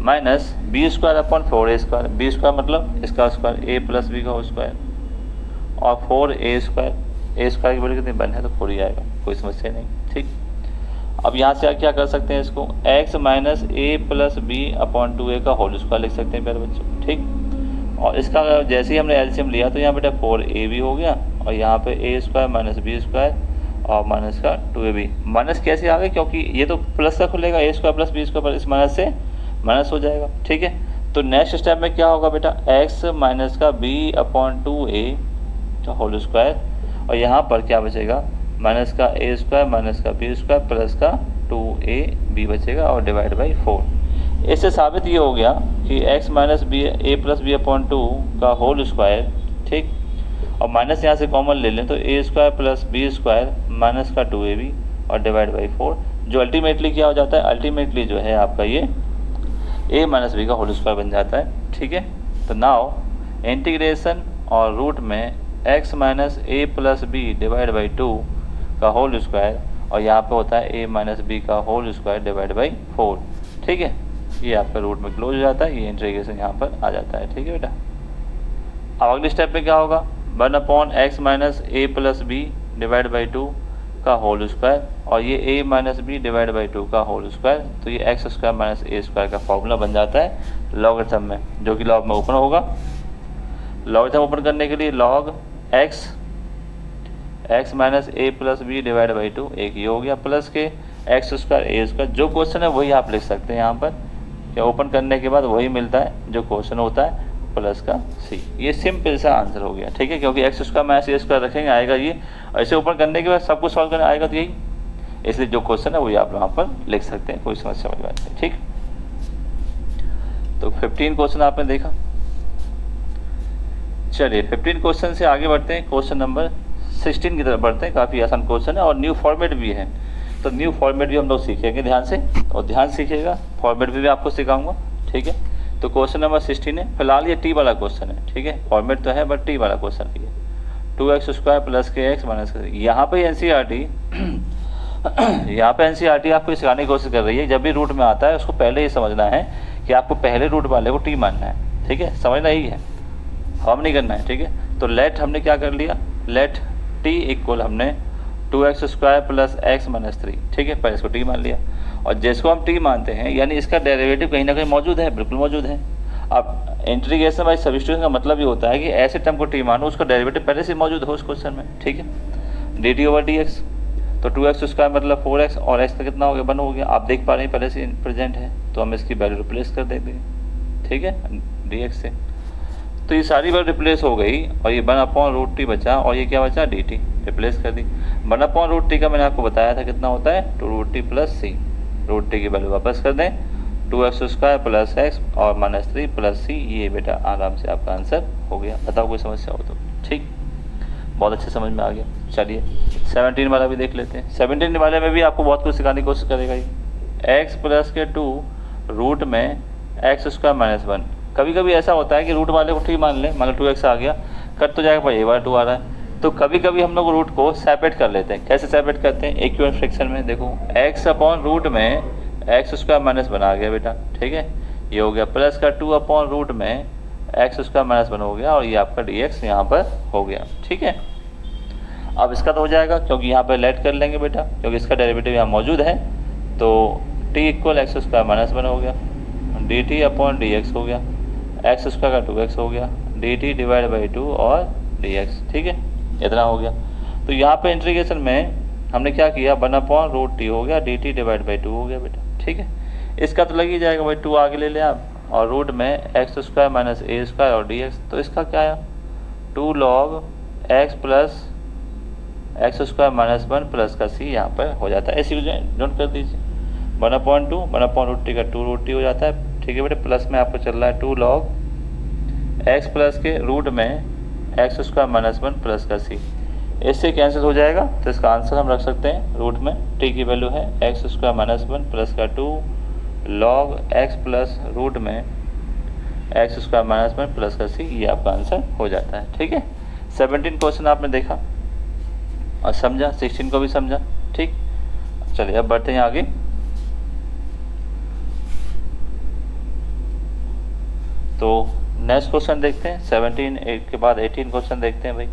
माइनस b²/4a², b² मतलब इसका स्क्वायर, a प्लस b का होल स्क्वायर और 4a², a² की वैल्यू कितनी 1 है तो 4 ही आएगा, कोई समस्या नहीं, ठीक। अब यहाँ से क्या कर सकते हैं, इसको x minus a plus b/2a का होल स्क्वायर लिख सकते हैं प्यारे बच्चों, ठीक। और इसका जैसे ही हमने एलसीएम लिया तो यहाँ बेटा 4a भी हो गया और यहाँ पे a² माइनस b² और माइनस का 2a भी। माइनस कैसे आ गए, क्योंकि ये तो प्लस का खुलेगा, a² प्लस b² पर इस माइनस से माइनस हो जाएगा, ठीक है। तो नेक्स्ट स्टेप में क्या होगा बेटा, x माइनस का b/2a का होल स्क्वायर और यहाँ पर क्या बचेगा, माइनस का a² माइनस का b² प्लस का 2ab बचेगा और डिवाइड बाई 4। इससे साबित ये हो गया कि x minus a plus b/2 का होल स्क्वायर, ठीक, और माइनस यहाँ से कॉमन ले लें तो a² प्लस b² माइनस का 2ab और डिवाइड बाई 4, जो अल्टीमेटली क्या हो जाता है, अल्टीमेटली जो है आपका ये a माइनस b का होल स्क्वायर बन जाता है, ठीक है। तो नाउ इंटीग्रेशन और रूट में x minus a plus b divide by 2 का होल स्क्वायर और यहाँ पे होता है a माइनस b का होल स्क्वायर डिवाइड बाई 4, ठीक है। ये आपका रूट में क्लोज हो जाता है, ये इंटीग्रेशन यहाँ पर आ जाता है, ठीक है बेटा। अब अगले स्टेप में क्या होगा, 1/x minus a plus b divide by 2 का होल स्क्वायर और ये a minus b divide by 2 का होल स्क्वायर, तो ये x² माइनस a² का फॉर्मूला बन जाता है लॉगरिथम में, जो कि लॉग में ओपन होगा। लॉगरिथम ओपन करने के लिए log x minus a plus b divide by 2 एक ही हो गया, प्लस के x² a², जो क्वेश्चन है वही आप लिख सकते हैं यहाँ पर, क्या ओपन करने के बाद वही मिलता है जो क्वेश्चन होता है, प्लस का c। ये सिंपल सा आंसर हो गया, ठीक है, क्योंकि x² माइनस a² रखेंगे आएगा ये, ऐसे ओपन करने के बाद सब कुछ सॉल्व करने आएगा तो यही, इसलिए जो क्वेश्चन है वही आप वहाँ पर लिख सकते हैं, कोई समस्या वाली बात नहीं, ठीक। तो 15 क्वेश्चन आपने देखा। चलिए 15 क्वेश्चन से आगे बढ़ते हैं, क्वेश्चन नंबर 16 की तरफ बढ़ते हैं। काफ़ी आसान क्वेश्चन है और न्यू फॉर्मेट भी है, तो न्यू फॉर्मेट भी हम लोग सीखेंगे ध्यान से, और ध्यान सीखिएगा, फॉर्मेट भी आपको सिखाऊंगा, ठीक है। तो क्वेश्चन नंबर 16 है, फिलहाल ये टी वाला क्वेश्चन है, ठीक है, फॉर्मेट तो है बट टी वाला क्वेश्चन है। 2x² प्लस के एक्स माइनस के, यहाँ पे एनसीईआरटी यहाँ पे एनसीईआरटी आपको सिखाने की कोशिश कर रही है, जब भी रूट में आता है उसको पहले ही समझना है कि आपको पहले रूट वाले को टी मानना है, ठीक है, समझना ही है, हम नहीं करना है, ठीक है। तो लेट हमने क्या कर लिया, लेट टी इक्वल हमने 2x² प्लस एक्स माइनस 3, ठीक है, पहले इसको टी मान लिया, और जिसको हम टी मानते हैं यानी इसका डेरिवेटिव कहीं ना कहीं मौजूद है, बिल्कुल मौजूद है। अब इंटीग्रेशन बाय सब्स्टिट्यूशन का मतलब ये होता है कि ऐसे टर्म को टी मानो उसका डेरिवेटिव पहले से मौजूद हो उस क्वेश्चन में, ठीक है। dt ओवर dx, तो 2x² मतलब 4x और x का कितना हो गया, 1 हो गया, आप देख पा रहे हैं पहले से प्रेजेंट है, तो हम इसकी वैल्यू रिप्लेस कर देंगे, ठीक है, dx से। तो ये सारी वैल्यू रिप्लेस हो गई और ये 1/√t बचा, और ये क्या बचा, dt, रिप्लेस कर दी। 1/√t का मैंने आपको बताया था कितना होता है, 2√t प्लस c, √t की वैल्यू वापस कर दें, 2x² प्लस एक्स और -3 प्लस c, ये बेटा आराम से आपका आंसर हो गया। बताओ कोई समस्या हो तो, ठीक, बहुत अच्छे समझ में आ गया। चलिए 17 वाला भी देख लेते हैं। 17 वाले में भी आपको बहुत कुछ सिखाने की कोशिश करेगा ये। x प्लस के 2 रूट में x² माइनस 1, कभी कभी ऐसा होता है कि रूट वाले को ठीक मान लें, मान लो 2x आ गया, कट तो जाएगा, ये वाला 2 आ रहा है, तो कभी कभी हम लोग रूट को सेपरेट कर लेते हैं। कैसे सेपरेट करते हैं, इक्विवेलेंट फ्रैक्शन में, देखो x/रूट में x² माइनस 1 आ गया बेटा, ठीक है, ये हो गया, प्लस का 2/रूट में x² माइनस 1 हो गया, और ये आपका dx यहाँ पर हो गया, ठीक है। अब इसका तो हो जाएगा क्योंकि यहाँ पर लेट कर लेंगे बेटा, क्योंकि इसका डेरिवेटिव यहाँ मौजूद है, तो t इक्वल x² माइनस 1 हो गया, dt/dx हो गया, x² का 2x हो गया, dt डिवाइड बाई 2 और dx, ठीक है, इतना हो गया। तो यहाँ पे इंटीग्रेशन में हमने क्या किया, 1/√t हो गया, dt डिवाइड बाई 2 हो गया बेटा, ठीक है। इसका तो लग ही जाएगा भाई, 2 आगे ले लें आप, और रूट में x² माइनस a² और dx, तो इसका क्या आया, 2 log x plus x² minus 1 plus का c यहाँ पर हो जाता है, ऐसी नोट कर दीजिए, 1/2 1/√t का 2√t हो जाता है, ठीक है बेटे, प्लस में आपको चल रहा है 2 log x प्लस के रूट में x² माइनस 1 प्लस का c, इससे कैंसिल हो जाएगा, तो इसका आंसर हम रख सकते हैं, रूट में t की वैल्यू है x² माइनस 1 प्लस का 2 log x प्लस रूट में x² माइनस 1 प्लस का c, ये आपका आंसर हो जाता है, ठीक है। 17 क्वेश्चन आपने देखा और समझा, 16 को भी समझा, ठीक। चलिए अब बढ़ते हैं आगे। तो नेक्स्ट क्वेश्चन देखते हैं, 17 के बाद 18 क्वेश्चन देखते हैं भाई।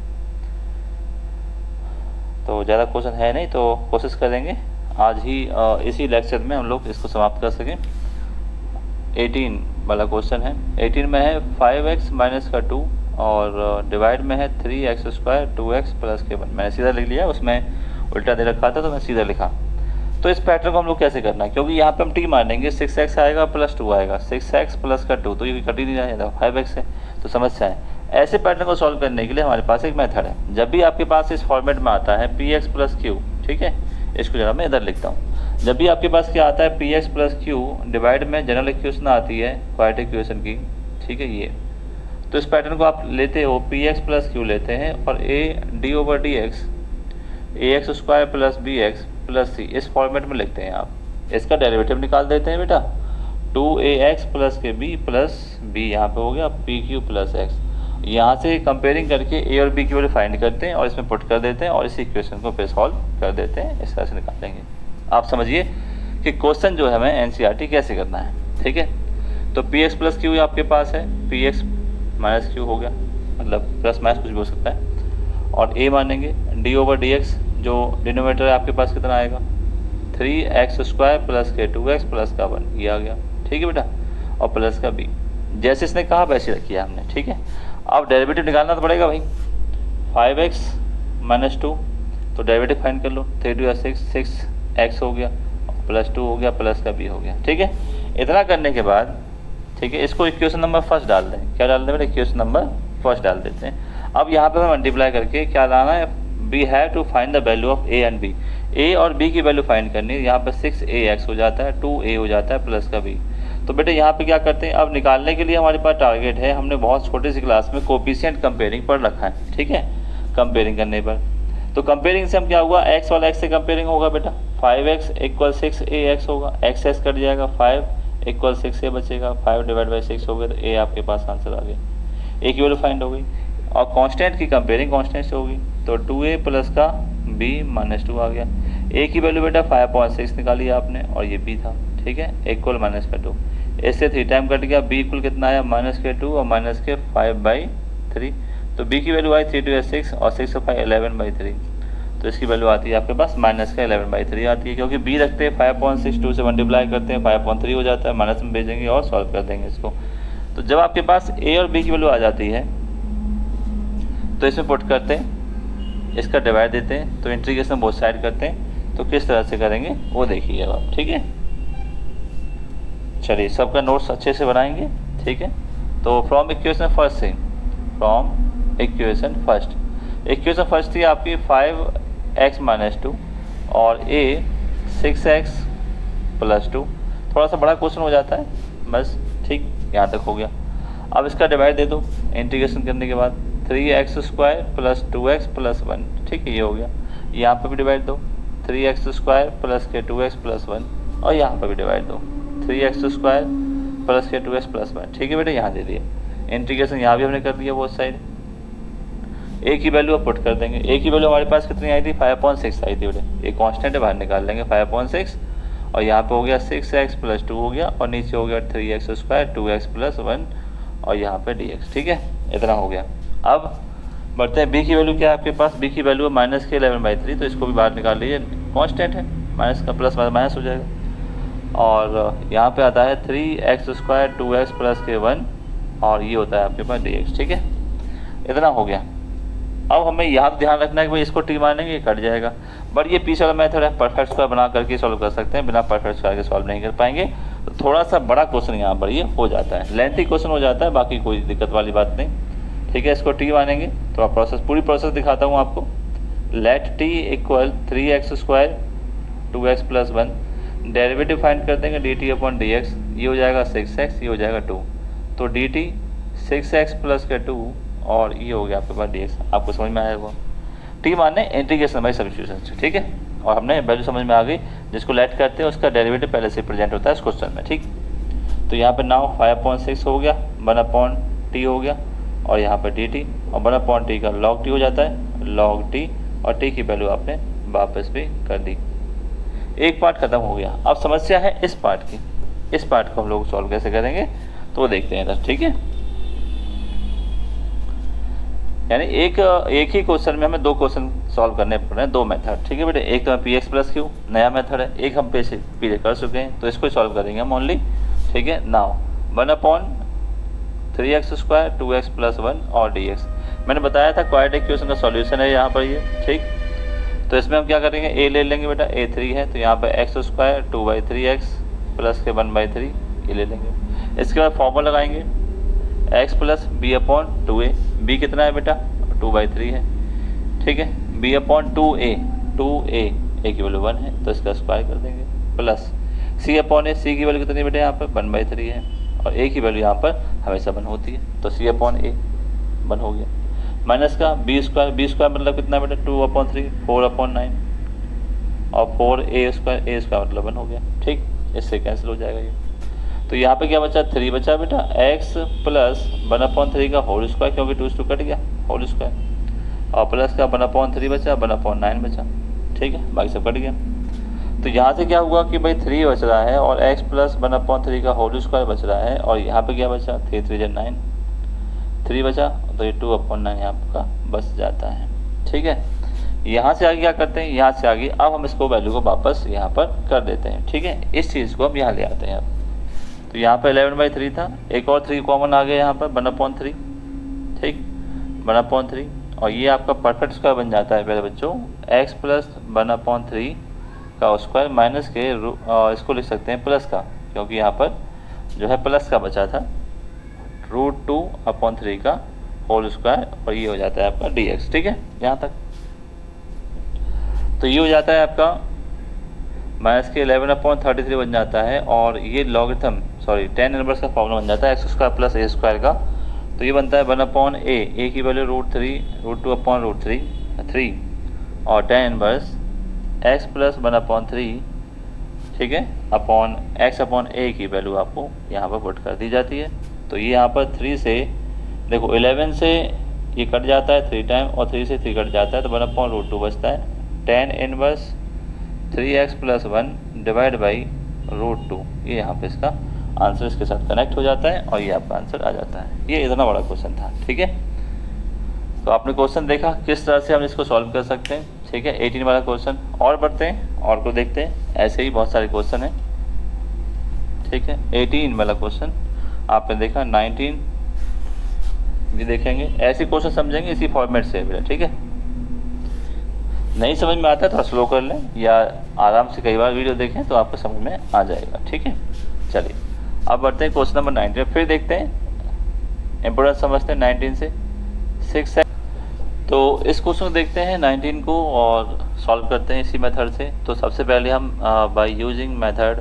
तो ज़्यादा क्वेश्चन है नहीं, तो कोशिश करेंगे आज ही इसी लेक्चर में हम लोग इसको समाप्त कर सकें। 18 वाला क्वेश्चन है, 18 में है 5x माइनस का 2 और डिवाइड में है 3x² 2x प्लस के 1, मैंने सीधा लिख लिया, उसमें उल्टा दे रखा था तो मैं सीधा लिखा। तो इस पैटर्न को हम लोग कैसे करना है, क्योंकि यहाँ पे हम टी मानेंगे, 6x आएगा प्लस 2 आएगा, 6x प्लस का 2, तो ये कट ही नहीं जाएगा, 5x है, तो समस्या है। ऐसे पैटर्न को सॉल्व करने के लिए हमारे पास एक मेथड है, जब भी आपके पास इस फॉर्मेट में आता है px प्लस q, ठीक है, इसको जरा मैं इधर लिखता हूँ, जब भी आपके पास क्या आता है px प्लस q डिवाइड में जनरल इक्वेशन आती है क्वाड्रेटिक इक्वेशन की, ठीक है, ये, तो इस पैटर्न को आप लेते हो, px प्लस q लेते हैं और a d/dx ax² plus bx plus c, इस फॉर्मेट में लिखते हैं आप। इसका डेरिवेटिव निकाल देते हैं बेटा, 2ax प्लस के b प्लस b, यहाँ पे हो गया pq प्लस x, यहाँ से कंपेयरिंग करके a और b की वैल्यू फाइंड करते हैं और इसमें पुट कर देते हैं और इस इक्वेशन को पे सॉल्व कर देते हैं, इस तरह से निकालेंगे। आप समझिए कि क्वेश्चन जो है हमें एनसीईआरटी कैसे करना है, ठीक है। तो px प्लस q आपके पास है, px माइनस q हो गया, मतलब प्लस माइनस कुछ भी हो सकता है, और a मानेंगे, d/dx जो डिनोमिनेटर है आपके पास कितना आएगा, 3x² प्लस के 2x प्लस का 1, ये आ गया, ठीक है बेटा, और प्लस का b, जैसे इसने कहा वैसे रखिए हमने, ठीक है। अब डेरिवेटिव निकालना तो पड़ेगा भाई, 5x माइनस 2, तो डेरिवेटिव फाइंड कर लो, 3 2 6x हो गया, प्लस 2 हो गया, प्लस का b हो गया, ठीक है। इतना करने के बाद, ठीक है, इसको इक्वेशन नंबर फर्स्ट डाल दें, क्या डाल दें बेटा, इक्वेशन नंबर फर्स्ट डाल देते हैं। अब यहाँ पे हमें मल्टीप्लाई करके क्या लाना है, we have to find the value of a and b, a और b की वैल्यू फाइंड करनी है, यहाँ पर 6ax हो जाता है, 2a हो जाता है, प्लस का b। तो बेटे यहाँ पे क्या करते हैं, अब निकालने के लिए हमारे पास टारगेट है, हमने बहुत छोटी सी क्लास में कोफिशिएंट कंपेयरिंग पढ़ रखा है, ठीक है, कंपेयरिंग करने पर। तो कंपेयरिंग से हम क्या हुआ, x वाला x से कंपेयरिंग होगा बेटा, 5x इक्वल 6ax होगा, x कट जाएगा, 5 इक्वल 6 ए बचेगा, 5 डिवाइड बाई 6 हो गया, तो ए आपके पास आंसर आ गया। ए की वैल्यू फाइंड हो गई और कांस्टेंट की कंपेयरिंग कांस्टेंट से होगी, तो 2a प्लस का b माइनस 2 आ गया। ए की वैल्यू बेटा 5.6 निकाली आपने और ये b था, ठीक है, इक्वल माइनस का 2, इससे 3 टाइम कट गया, b इक्वल कितना आया माइनस के 2 और माइनस के 5/3, तो b की वैल्यू आई 3 2 6 और 6 5 11/3, तो इसकी वैल्यू आती है आपके पास माइनस का 11/3 आती है, क्योंकि b रखते हैं 5.62 से मल्टीप्लाई करते हैं 5.3 हो जाता है, माइनस में भेजेंगे और सॉल्व कर देंगे इसको। तो जब आपके पास a और b की वैल्यू आ जाती है तो इसमें पुट करते हैं, इसका डिवाइड देते हैं, तो इंटीग्रेशन बोथ साइड करते हैं, तो किस तरह से करेंगे वो देखिए अब आप, ठीक है। चलिए सबका नोट्स अच्छे से बनाएंगे, ठीक है। तो फ्रॉम इक्वेशन फर्स्ट से, फ्रॉम इक्वेशन फर्स्ट थी आपकी 5x माइनस 2 और a 6x प्लस 2, थोड़ा सा बड़ा क्वेश्चन हो जाता है बस, ठीक, यहाँ तक हो गया। अब इसका डिवाइड दे दो इंटीग्रेशन करने के बाद, 3x² प्लस 2x प्लस 1, ठीक है, ये हो गया। यहाँ पर भी डिवाइड दो 3x² प्लस के 2x प्लस 1 और यहाँ पर भी डिवाइड दो 3x² प्लस के 2x प्लस 1, ठीक है बेटा, यहाँ दे दिए। इंटीग्रेशन यहाँ भी हमने कर दिया बहुत साइड। ए की वैल्यू अब पुट कर देंगे, ए की वैल्यू हमारे पास कितनी आई थी 5.6 आई थी बेटा, ये कांस्टेंट है, बाहर निकाल लेंगे 5.6 और यहाँ पे हो गया 6x प्लस 2 हो गया और नीचे हो गया 3x² 2x प्लस 1 और यहाँ पे dx, ठीक है, इतना हो गया। अब बढ़ते हैं, b की वैल्यू क्या है आपके पास, b की वैल्यू माइनस के 11/3, तो इसको भी बाहर निकाल लीजिए, कांस्टेंट है, माइनस का प्लस माइनस हो जाएगा और यहाँ पे आता है 3x² 2x प्लस के 1 और ये होता है आपके पास dx, ठीक है, इतना हो गया। अब हमें यहाँ ध्यान रखना है कि भाई इसको टी मानेंगे कट जाएगा, बट ये पीछे वाला मेथड है, परफेक्ट स्क्वायर बना करके सॉल्व कर सकते हैं, बिना परफेक्ट स्क्वायर के सॉल्व नहीं कर पाएंगे, तो थोड़ा सा बड़ा क्वेश्चन यहाँ पर ये हो जाता है, लेंथी क्वेश्चन हो जाता है, बाकी कोई दिक्कत वाली बात नहीं, ठीक है। इसको टी मानेंगे तो प्रोसेस, पूरी प्रोसेस दिखाता हूँ आपको। Let t equal 3x² 2x plus 1, derivative find कर देंगे dt अपॉन dx, ये हो जाएगा 6x, ये हो जाएगा 2, तो dt 6x प्लस के 2 और ये हो गया आपके पास dx, आपको समझ में आएगा। टी माने इंटीग्रेशन बाय सब्स्टिट्यूशन, ठीक है, और हमने वैल्यू समझ में आ गई, जिसको लेट करते हैं उसका डेरिवेटिव पहले से प्रेजेंट होता है इस क्वेश्चन में, ठीक। तो यहाँ पे नाउ 5.6 हो गया 1/t हो गया और यहाँ पे dt और 1/t का log t हो जाता है, log t और t की वैल्यू आपने वापस भी कर दी। एक पार्ट खत्म हो गया, अब समस्या है इस पार्ट की, इस पार्ट को हम लोग सॉल्व कैसे करेंगे तो देखते हैं, ठीक है। यानी एक ही क्वेश्चन में हमें दो क्वेश्चन सॉल्व करने पड़ रहे हैं, दो मेथड, ठीक है बेटे। एक तो px प्लस क्यू नया मेथड है, एक हम पीछे कर चुके हैं, तो इसको सॉल्व करेंगे हम ओनली, ठीक है। नाउ 1/3x² 2x प्लस 1 और dx, मैंने बताया था क्वाड्रेटिक इक्वेशन का सॉल्यूशन है यहाँ पर ये, ठीक। तो इसमें हम क्या करेंगे, a ले लेंगे बेटा, a 3 है तो यहाँ पर x² 2/3x प्लस के 1/3 ये ले लेंगे। इसके बाद फॉर्मूला लगाएंगे x plus b upon 2a, b कितना है बेटा 2/3 है, ठीक है, b अपॉन 2a की वैल्यू 1 है तो इसका स्क्वायर कर देंगे, plus c upon a, c की वैल्यू कितनी है बेटा यहाँ पर 1/3 है और a की वैल्यू यहाँ पर हमेशा 1 होती है, तो c अपॉन a 1 हो गया, माइनस का b² मतलब कितना बेटा 2/3 4/9 और 4a² मतलब 1 हो गया, ठीक, इससे कैंसिल हो जाएगा ये। तो यहाँ पे क्या बचा 3 बचा बेटा, x प्लस 1/3 का होल स्क्वायर, क्योंकि 2 कट गया होल स्क्वायर, और प्लस का 1/3 बचा 1/9 बचा, ठीक है, बाकी सब कट गया। तो यहाँ से क्या हुआ कि भाई 3 बच रहा है और x प्लस 1/3 का होल स्क्वायर बच रहा है, और यहाँ पे क्या बचा 3 3 9, 3 बचा, तो ये 2/9 यहाँ का बच जाता है, ठीक है। यहाँ से आगे क्या करते हैं, यहाँ से आगे अब हम इसको वैल्यू को वापस यहाँ पर कर देते हैं, ठीक है, इस चीज़ को हम यहाँ ले आते हैं। तो यहाँ पर 11/3 था, एक और 3 कॉमन आ गया यहाँ पर 1/3, ठीक, 1/3 और ये आपका परफेक्ट स्क्वायर बन जाता है पहले बच्चों, x प्लस 1/3 का स्क्वायर माइनस के इसको लिख सकते हैं प्लस का, क्योंकि यहाँ पर जो है प्लस का बचा था, √2/3 का होल स्क्वायर और ये हो जाता है आपका dx, ठीक है, यहाँ तक। तो ये हो जाता है आपका माइनस के 11/33 बन जाता है, और ये लॉगरिथम tan इनवर्स का फॉर्मूला बन जाता है x² प्लस a² का, तो ये बनता है 1/a की वैल्यू √2/3 और tan इनवर्स x प्लस 1/3 ठीक है, अपॉन x अपॉन a की वैल्यू आपको यहाँ पर पुट कर दी जाती है। तो ये यहाँ पर 3 से देखो 11 से ये कट जाता है 3 टाइम और 3 से 3 कट जाता है तो 1/√2 बचता है। tan inverse 3x + 1 divide by √2, ये यहाँ पे इसका आंसर इसके साथ कनेक्ट हो जाता है और ये आपका आंसर आ जाता है। ये इतना बड़ा क्वेश्चन था, ठीक है। तो आपने क्वेश्चन देखा किस तरह से हम इसको सॉल्व कर सकते हैं, ठीक है। 18 वाला क्वेश्चन और बढ़ते हैं और को देखते हैं, ऐसे ही बहुत सारे क्वेश्चन हैं, ठीक है। 18 वाला क्वेश्चन आपने देखा, 19 भी देखेंगे, ऐसे क्वेश्चन समझेंगे इसी फॉर्मेट से, ठीक है। नहीं समझ में आता है तो स्लो कर लें या आराम से कई बार वीडियो देखें तो आपको समझ में आ जाएगा, ठीक है। चलिए अब बढ़ते हैं क्वेश्चन नंबर 19, फिर देखते हैं इंपोर्टेंस समझते हैं 19 से 6। तो इस क्वेश्चन को देखते हैं 19 को और सॉल्व करते हैं इसी मेथड से। तो सबसे पहले हम by using method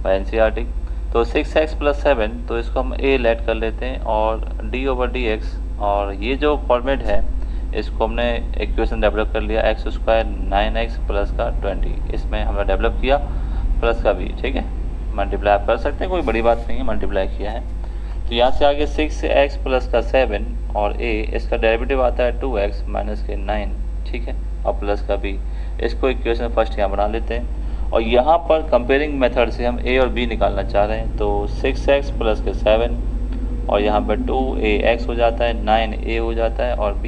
by NCERT, तो 6x + 7, तो इसको हम a लेट कर लेते हैं और d/dx, और ये जो फॉर्मेट है इसको हमने इक्वेशन डेवलप कर लिया, x² 9x प्लस का 20, इसमें हमने डेवलप किया प्लस का भी, ठीक है। मल्टीप्लाई आप कर सकते हैं, कोई बड़ी बात नहीं है, मल्टीप्लाई किया है। तो यहाँ से आगे 6x प्लस का 7 और a, इसका डेरिवेटिव आता है 2x माइनस के 9, ठीक है, और प्लस का b, इसको इक्वेशन फर्स्ट यहाँ बना लेते हैं। और यहाँ पर कंपेयरिंग मेथड से हम a और b निकालना चाह रहे हैं, तो 6x प्लस के 7 और यहाँ पर 2ax हो जाता है, 9a हो जाता है और b।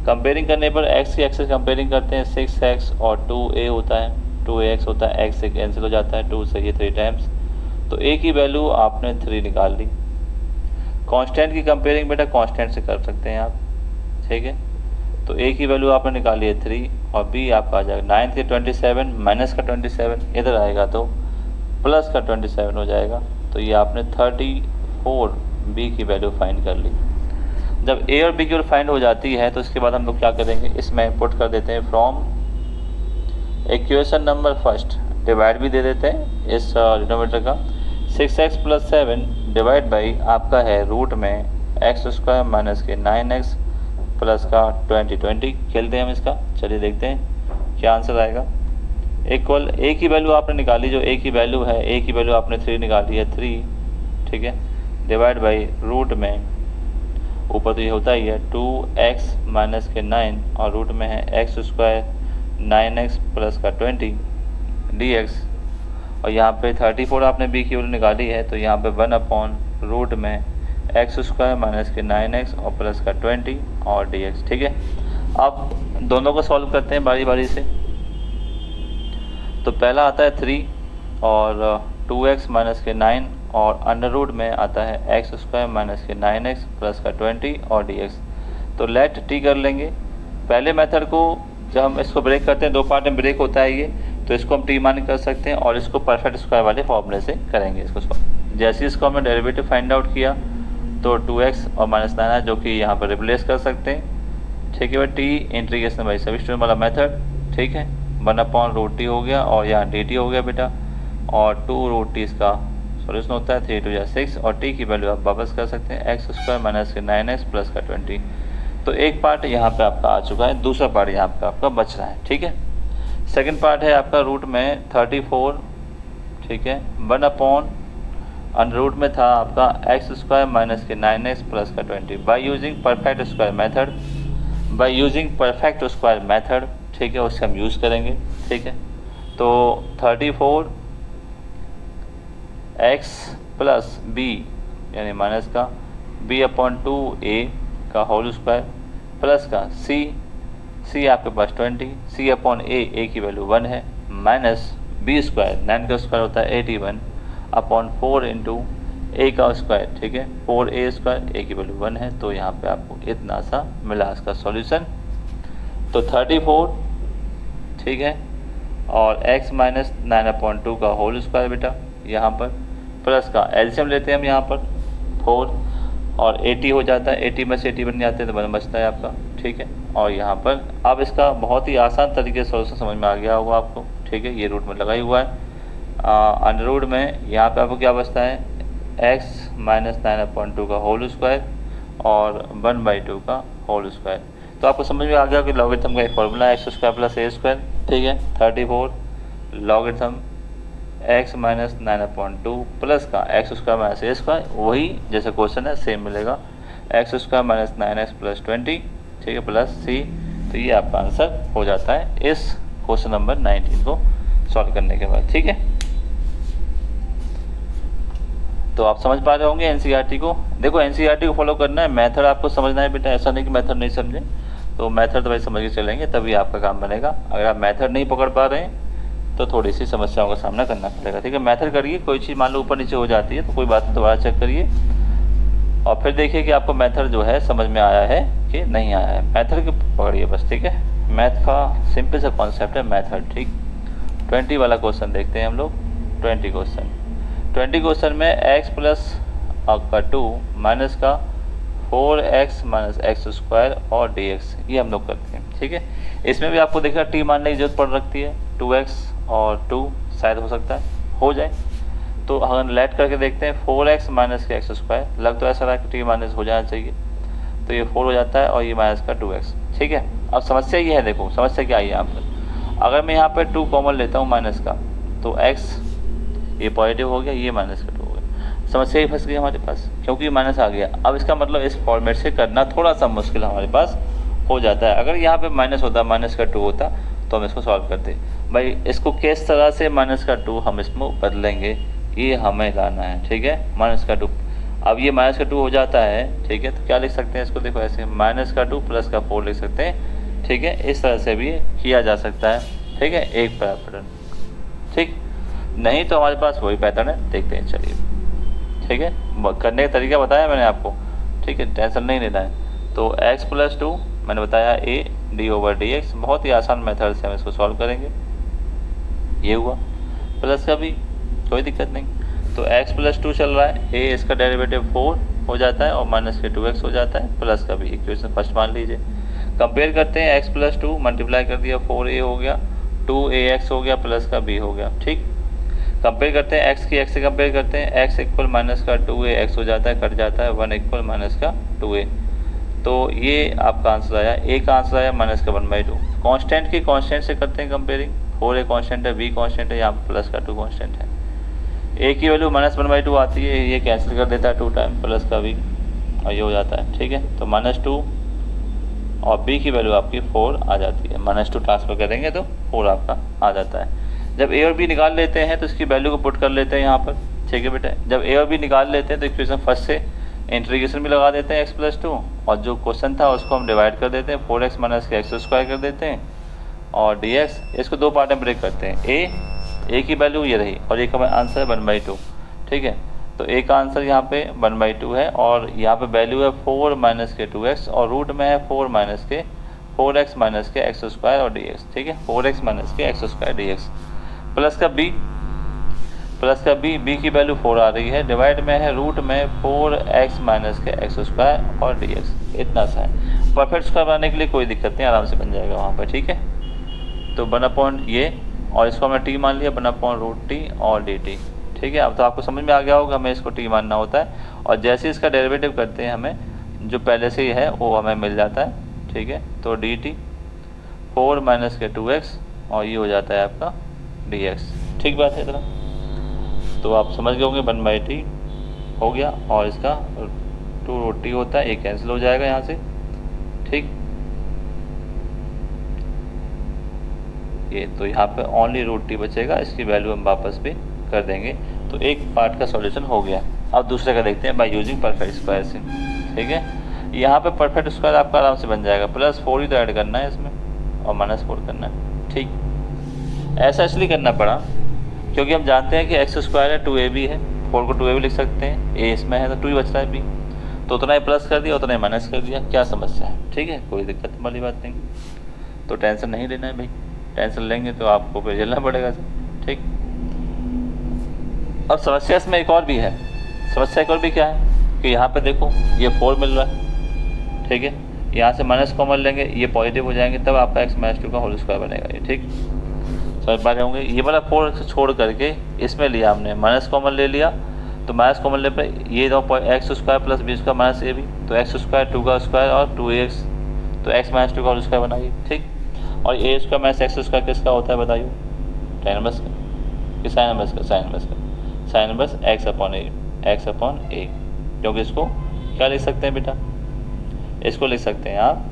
कंपेयरिंग करने पर x की एक्सेस कंपेयरिंग करते हैं, 6x और 2a होता है, 2ax होता है, x से कैंसिल हो जाता है, 2 से ये 3 टाइम्स, तो a की वैल्यू आपने 3 निकाल ली। कांस्टेंट की कंपेयरिंग बेटा कांस्टेंट से कर सकते हैं आप, ठीक है। तो a की वैल्यू आपने निकाली है 3 और b आपका आ जाएगा 9 से 27 माइनस का 27 इधर आएगा तो प्लस का 27 हो जाएगा। तो ये आपने 34 b की वैल्यू फाइंड कर ली। जब a और b की वैल्यू फाइंड हो जाती है तो इसके बाद हम लोग क्या करेंगे, इसमें पुट कर देते हैं from equation number first, divide भी दे देते हैं इस डिनोमिनेटर का, 6x + 7 डिवाइड बाई आपका है रूट में x² माइनस के 9x प्लस का 20 खेलते हैं हम इसका। चलिए देखते हैं क्या आंसर आएगा। इक्वल a की वैल्यू आपने निकाली, जो a की वैल्यू है, a की वैल्यू आपने 3 निकाली है 3, ठीक है, डिवाइड बाई रूट में ऊपर तो ये होता ही है 2x माइनस के 9 और रूट में है x² 9x प्लस का 20 dx, और यहाँ पे 34 आपने b की वैल्यू निकाली है, तो यहाँ पे 1/रूट में x² माइनस के 9x और प्लस का 20 और dx, ठीक है। अब दोनों को सॉल्व करते हैं बारी बारी से। तो पहला आता है 3 और 2x माइनस के 9 और अंडर रूट में आता है x² माइनस के 9x प्लस का 20 और dx। तो लेट t कर लेंगे। पहले मेथड को जब हम इसको ब्रेक करते हैं, दो पार्ट में ब्रेक होता है ये, तो इसको हम टी मान कर सकते हैं और इसको परफेक्ट स्क्वायर वाले फॉर्मूले से करेंगे इसको सॉल्व। जैसे इसको हमने डेरिवेटिव फाइंड आउट किया तो 2x और -9 है, जो कि यहाँ पर रिप्लेस कर सकते हैं, ठीक है भाई। टी इंटीग्रेशन बाई सब्स्टिट्यूशन वाला मेथड, ठीक है, 1/√t हो गया और यहाँ dt हो गया बेटा, और 2√t इसका सॉल्यूशन होता है, 3 × 6 और t की वैल्यू आप वापस कर सकते हैं x² माइनस के 9x प्लस का 20। तो एक पार्ट यहाँ पे आपका आ चुका है, दूसरा पार्ट यहाँ पे आपका बच रहा है, ठीक है। सेकंड पार्ट है आपका रूट में 34, ठीक है, 1/√में था आपका x² माइनस के 9x प्लस का 20 by using perfect square method, by using perfect square method, ठीक है, उससे हम यूज़ करेंगे, ठीक है। तो 34 x प्लस b यानी माइनस का b/2a का होल स्क्वायर प्लस का c आपके पास 20, c/a की वैल्यू 1 है, माइनस b स्क्वायर 9 का स्क्वायर होता है 81/4 इंटू a का स्क्वायर, ठीक है, 4a² a की वैल्यू 1 है। तो यहाँ पे आपको इतना सा मिला इसका सॉल्यूशन। तो 34, ठीक है, और x माइनस 9/2 का होल स्क्वायर बेटा यहाँ पर, प्लस का एलसीएम लेते हैं हम यहाँ पर 4 और 80 हो जाता है, 80 में से 80 बन जाते हैं तो बचता है आपका, ठीक है। और यहाँ पर अब इसका बहुत ही आसान तरीके से सॉल्यूशन समझ में आ गया होगा आपको, ठीक है, ये रूट में लगा ही हुआ है। अंडर रूट में यहाँ पे आपको क्या बचता है, x माइनस 9/2 का होल स्क्वायर और 1/2 का होल स्क्वायर। तो आपको समझ में आ गया कि लॉगरिथम का एक फॉर्मूला है x² + a², ठीक है। 34 लॉगरिथम एक्स माइनस 9/2 प्लस का एक्स स्क्वायर माइनस ए स्क्वायर, वही जैसे क्वेश्चन है सेम मिलेगा, x square minus 9x plus 20, ठीक है, प्लस सी। तो ये आपका आंसर हो जाता है इस क्वेश्चन नंबर 19 को सॉल्व करने के बाद, ठीक है। तो आप समझ पा रहे होंगे एनसीईआरटी को। देखो एनसीईआरटी को फॉलो करना है, मेथड आपको समझना है बेटा, ऐसा नहीं कि मेथड नहीं समझे। तो मेथड तो भाई समझ के चलेंगे तभी आपका काम बनेगा। अगर आप मेथड नहीं पकड़ पा रहे हैं तो थोड़ी सी समस्याओं का सामना करना पड़ेगा, ठीक है। मेथड करिए, कोई चीज़ मान लो ऊपर नीचे हो जाती है तो कोई बात नहीं, दोबारा चेक करिए और फिर देखिए कि आपको मेथड जो है समझ में आया है कि नहीं आया है। मेथड को पकड़िए बस, ठीक है। मैथ का सिंपल सा कॉन्सेप्ट है मेथड, ठीक। 20 वाला क्वेश्चन देखते हैं हम लोग। 20 क्वेश्चन में x प्लस आपका 2 माइनस का 4x माइनस एक्स स्क्वायर और dx, ये हम लोग करते हैं, ठीक है। इसमें भी आपको देखा t मानने की जरूरत पड़ रखती है, 2x और 2 शायद हो सकता है हो जाए। तो अगर लेट करके देखते हैं 4x माइनस का एक्स स्क्वायर, लग तो ऐसा रहा कि t माइनस हो जाना चाहिए, तो ये 4 हो जाता है और ये माइनस का 2x, ठीक है। अब समस्या ये है, देखो समस्या क्या है यहाँ पर। अगर मैं यहाँ पर 2 कॉमन लेता हूँ माइनस का, तो x ये पॉजिटिव हो गया, ये माइनस का 2 हो गया। समस्या ही फंस गई हमारे पास क्योंकि माइनस आ गया। अब इसका मतलब इस फॉर्मेट से करना थोड़ा सा मुश्किल हमारे पास हो जाता है। अगर यहाँ पे माइनस होता, माइनस का 2 होता तो हम इसको सॉल्व करते। भाई इसको किस तरह से माइनस का 2 हम इसमें बदलेंगे, ये हमें लाना है, ठीक है। माइनस का 2, अब ये माइनस का 2 हो जाता है, ठीक है। तो क्या लिख सकते हैं इसको, देखो ऐसे माइनस का 2 प्लस का 4 लिख सकते हैं, ठीक है। इस तरह से भी किया जा सकता है, ठीक है, एक पैटर्न, ठीक। नहीं तो हमारे पास वही पैटर्न है, देखते हैं, चलिए, ठीक है। करने का तरीका बताया मैंने आपको, ठीक है, टेंशन नहीं लेना है। तो x प्लस 2 मैंने बताया a d/dx, बहुत ही आसान मेथड से हम इसको सॉल्व करेंगे। ये हुआ प्लस का भी कोई दिक्कत नहीं। तो x प्लस 2 चल रहा है, a इसका डेरिवेटिव 4 हो जाता है और माइनस के 2x हो जाता है, प्लस का भी इक्वेशन फर्स्ट मान लीजिए। कंपेयर करते हैं, x प्लस 2 मल्टीप्लाई कर दिया 4a हो गया, 2ax हो गया, प्लस का b हो गया, ठीक। कंपेयर करते हैं x की x से कंपेयर करते हैं, x इक्वल माइनस का 2ax हो जाता है, कट जाता है, 1 इक्वल माइनस का 2a। तो ये आपका आंसर आया, a का आंसर आया माइनस का 1/2। कांस्टेंट की कांस्टेंट से करते हैं कंपेयरिंग, 4a कांस्टेंट है, b कांस्टेंट है, यहाँ प्लस का 2 कांस्टेंट है। a की वैल्यू माइनस 1/2 आती है, ये कैंसिल कर देता है 2 टाइम, प्लस का b और ये हो जाता है, ठीक है। तो -2 और b की वैल्यू आपकी 4 आ जाती है, -2 ट्रांसफर करेंगे तो 4 आपका आ जाता है। जब a और b निकाल लेते हैं तो इसकी वैल्यू को पुट कर लेते हैं यहाँ पर, ठीक है बेटा। जब a और b निकाल लेते हैं तो इक्वेशन फर्स्ट से इंटीग्रेशन भी लगा देते हैं x प्लस 2, और जो क्वेश्चन था उसको हम डिवाइड कर देते हैं, 4x माइनस का एक्स स्क्वायर कर देते हैं और dx, इसको 2 पार्ट में ब्रेक करते हैं। a की वैल्यू ये रही और एक हमारा आंसर है 1/2, ठीक है। तो a का आंसर यहाँ पे 1/2 है और यहाँ पे वैल्यू है 4 माइनस के 2x और रूट में है 4x माइनस के एक्स स्क्वायर और dx, ठीक है। 4x माइनस के एक्स स्क्वायर dx, प्लस का b की वैल्यू 4 आ रही है, डिवाइड में है रूट में 4x माइनस के एक्स स्क्वायर और dx, इतना सा है। परफेक्ट स्क्वायर बनाने के लिए कोई दिक्कत नहीं, आराम से बन जाएगा वहाँ पर, ठीक है। तो 1/, ये और इसको हमने t मान लिया, 1/√t और dt, ठीक है। अब तो आपको समझ में आ गया होगा हमें इसको t मानना होता है, और जैसे इसका डेरिवेटिव करते हैं हमें जो पहले से ही है वो हमें मिल जाता है, ठीक है। तो dt 4 माइनस के 2x और ये हो जाता है आपका dx, ठीक बात है इतना। तो आप समझ गए होंगे 1/t हो गया और इसका 2√t होता है, ये कैंसिल हो जाएगा यहाँ से, ठीक। ये तो यहाँ पे ओनली √t बचेगा, इसकी वैल्यू हम वापस भी कर देंगे। तो एक पार्ट का सॉल्यूशन हो गया। अब दूसरे का देखते हैं बाय यूजिंग परफेक्ट स्क्वायर से, ठीक है। यहाँ पे परफेक्ट स्क्वायर आपका आराम से बन जाएगा, +4 ही तो ऐड करना है इसमें और -4 करना है, ठीक। ऐसा इसलिए करना पड़ा क्योंकि हम जानते हैं कि एक्स स्क्वायर है, 2ab है, 4 को 2ab लिख सकते हैं, a इसमें है तो 2 ही बच रहा है, b तो उतना ही प्लस कर दिया, उतना ही माइनस कर दिया, क्या समस्या है, ठीक है, कोई दिक्कत वाली बात नहीं। तो टेंशन नहीं लेना है भाई, टेंशन लेंगे तो आपको फिर झेलना पड़ेगा सर, ठीक। अब समस्या इसमें एक और भी है, समस्या एक और भी क्या है कि यहाँ पे देखो ये 4 मिल रहा है, ठीक है। यहाँ से माइनस कॉमन लेंगे, ये पॉजिटिव हो जाएंगे, तब आपका x - 2 का होल स्क्वायर बनेगा ये, ठीक। समझ पा रहे होंगे। ये वाला 4 से छोड़ करके इसमें लिया हमने, माइनस कॉमन ले लिया, तो माइनस कॉमन ले पे ये दो x square plus b square minus a भी, तो एक्स स्क्वायर 2 का स्क्वायर और 2ax, तो x - 2 का होल स्क्वायर बनाइए, ठीक। और a square minus x square किसका होता है बताइए, 10 का, कि साइन इनवर्स का साइन इनवर्स एक्स अपॉन ए, क्योंकि इसको क्या लिख सकते हैं बेटा, इसको लिख सकते हैं आप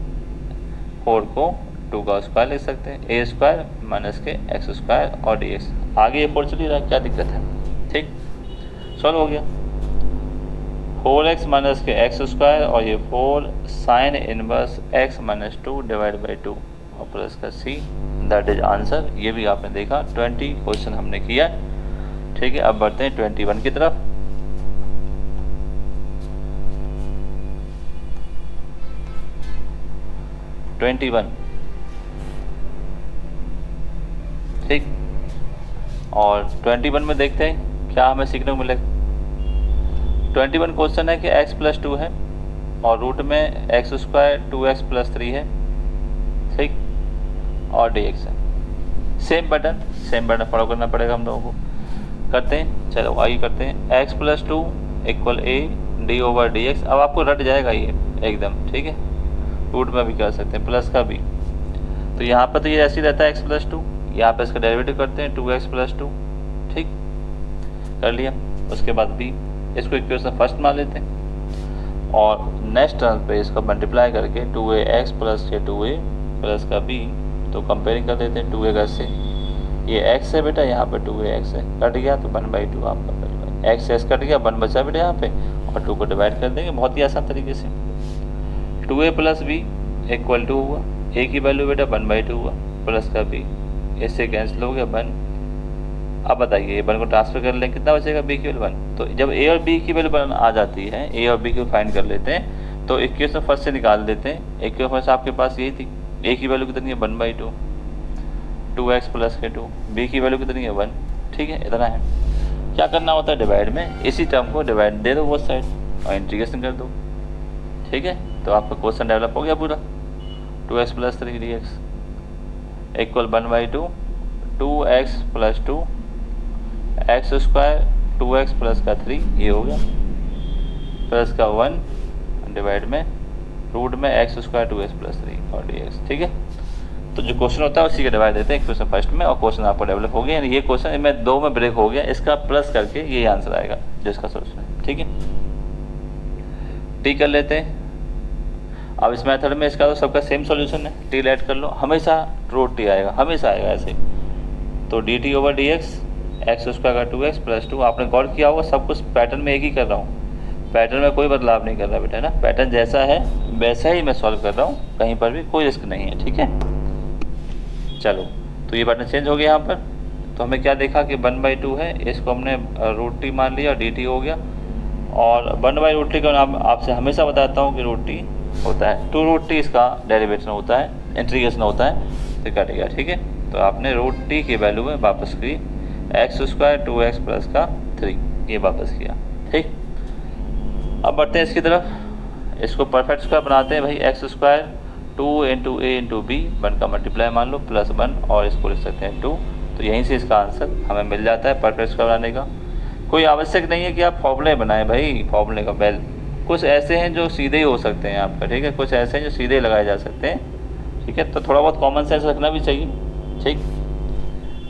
4 को 2 का स्क्वायर लिख सकते हैं, ए स्क्वायर माइनस के एक्स स्क्वायर और डी एक्स। आगे ये 4 चल ही रहा है, क्या दिक्कत है। ठीक, सॉल्व हो गया। 4x माइनस के एक्स स्क्वायर और ये 4 sine inverse x minus 2 divide by 2 और प्लस का c, दैट इज आंसर। ये भी आपने देखा 20 क्वेश्चन हमने किया। ठीक है, अब बढ़ते हैं 21 की तरफ। ठीक, और 21 में देखते हैं क्या हमें सीखने को मिलेगा। 21 क्वेश्चन है कि x प्लस 2 है और रूट में एक्स स्क्वायर 2x प्लस 3 है, ठीक, और dx है। सेम बटन फॉलो करना पड़ेगा हम लोगों को। करते हैं, चलो आइए करते हैं। x plus 2 equal a D over D x. अब आपको रट जाएगा ये एकदम, ठीक है, रूट में भी कर सकते हैं, प्लस का भी। तो यहाँ पर तो ये ऐसे ही रहता है x प्लस 2, यहाँ पर इसका डेरिवेटिव करते हैं 2x प्लस 2, ठीक, कर लिया। उसके बाद b, इसको इक्वेशन फर्स्ट मान लेते हैं और नेक्स्ट टर्म पे इसको मल्टीप्लाई करके 2ax प्लस के 2a प्लस का b, तो कंपेयरिंग कर देते हैं 2a का से, ये x है बेटा, यहाँ पे 2ax है, कट गया तो 1/2 आपका x कट गया, 1 बचा बेटा यहाँ पे, और 2 को डिवाइड कर देंगे बहुत ही आसान तरीके से। 2a plus b equal to हुआ, a की वैल्यू बेटा 1/2 हुआ, प्लस का b, इससे कैंसिल हो गया 1। अब बताइए 1 को ट्रांसफर कर लें, कितना बचेगा, b की वैल्यू 1। तो जब a और b की वैल्यू 1 आ जाती है, a और b को फाइंड कर लेते हैं, तो इक्वेशन फर्स्ट से निकाल देते हैं। इक्वेशन फर्स्ट आपके पास यही थी, a की वैल्यू कितनी है 1/2, 2x प्लस के 2, b की वैल्यू कितनी है 1, ठीक है, इतना है। क्या करना होता है, डिवाइड में इसी टर्म को डिवाइड दे दो बोथ साइड और इंटीग्रेशन कर दो, ठीक है। तो आपका क्वेश्चन डेवलप हो गया पूरा। 2x plus 3 dx equal 1/2 2x plus 2 x square 2x plus का 3, ये हो गया, प्लस का 1 डिवाइड में रूट में एक्स स्क्वायर 2x प्लस 3 और dx, ठीक है। तो जो क्वेश्चन होता है उसी का डिवाइड देते हैं क्वेश्चन फर्स्ट में, और क्वेश्चन आपको डेवलप हो गया। यानी ये क्वेश्चन में 2 में ब्रेक हो गया, इसका प्लस करके ये आंसर आएगा जिसका सोल्यूशन है, ठीक है। टी कर लेते हैं। अब इस मेथड में इसका तो सबका सेम सॉल्यूशन है, टी ऐड कर लो, हमेशा रूट टी आएगा, हमेशा आएगा ऐसे। तो D T over D x, x square का 2x प्लस 2। आपने गौर किया होगा सब कुछ पैटर्न में एक ही कर रहा हूँ, पैटर्न में कोई बदलाव नहीं कर रहा बेटा, है ना। पैटर्न जैसा है वैसा ही मैं सॉल्व कर रहा हूँ, कहीं पर भी कोई रिस्क नहीं है, ठीक है। चलो, तो ये पैटर्न चेंज हो गया यहाँ पर। तो हमें क्या देखा कि 1/2 है, इसको हमने रूट टी मान लिया, डी टी हो गया। और 1/√t का नाम आपसे हमेशा बताता हूँ कि रूट टी होता है, 2√t इसका डेरिवेशन होता है, इंटीग्रेशन होता है, तो कटेगा, ठीक है। तो आपने रूट टी की वैल्यू में वापस की, एक्स स्क्वायर 2x प्लस का 3, ये वापस किया, ठीक। अब बढ़ते हैं इसकी तरफ, इसको परफेक्ट स्क्वायर बनाते हैं भाई। एक्स स्क्वायर 2 इंटू ए इंटू बी, 1 का मल्टीप्लाई मान लो प्लस 1, और इसको लिख सकते हैं 2। तो यहीं से इसका आंसर हमें मिल जाता है परफेक्ट स्क्वायर बनाने का। कोई आवश्यक नहीं है कि आप फॉर्मूले बनाएं भाई, फॉर्मूले का वेल कुछ ऐसे हैं जो सीधे ही हो सकते हैं आपका, ठीक है, कुछ ऐसे हैं जो सीधे लगाए जा सकते हैं, ठीक है। तो थोड़ा बहुत कॉमन सेंस रखना भी चाहिए, ठीक,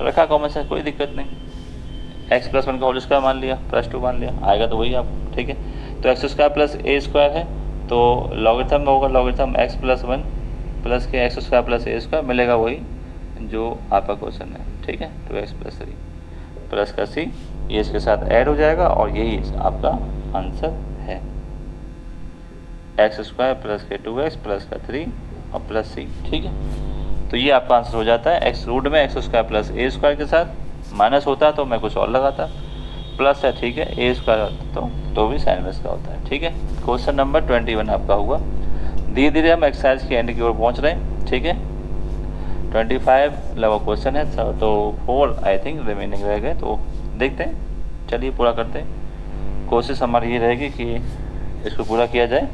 रखा कॉमन सेंस, कोई दिक्कत नहीं। x प्लस 1 का होल स्क्वायर मान लिया, प्लस 2 मान लिया, आएगा तो वही आप, ठीक है। तो एक्स स्क्वायर प्लस ए स्क्वायर है, तो लॉगरिथम होगा लॉगरिथम x प्लस 1 प्लस के एक्स स्क्वायर प्लस ए स्क्वायर, मिलेगा वही जो आपका क्वेश्चन है, ठीक है। 2x प्लस 3 प्लस का c, ये इसके साथ ऐड हो जाएगा और यही आपका आंसर है। एक्स स्क्वायर प्लस के 2x प्लस का 3 और प्लस c, ठीक है। तो ये आपका आंसर हो जाता है। एक्स रूट में एक्स स्क्वायर प्लस ए स्क्वायर के साथ माइनस होता है तो मैं कुछ और लगाता, प्लस है, ठीक है, ए स्क्वायर होता तो भी साइन इनवर्स का होता है, ठीक है। क्वेश्चन नंबर 21 आपका हुआ। धीरे धीरे हम एक्सरसाइज के एंड की ओर पहुँच रहे हैं, ठीक है। 25 लेवल क्वेश्चन है, तो 4 आई थिंक रिमेनिंग रह गए, तो देखते हैं, चलिए पूरा करते हैं। कोशिश हमारी ये रहेगी कि इसको पूरा किया जाए।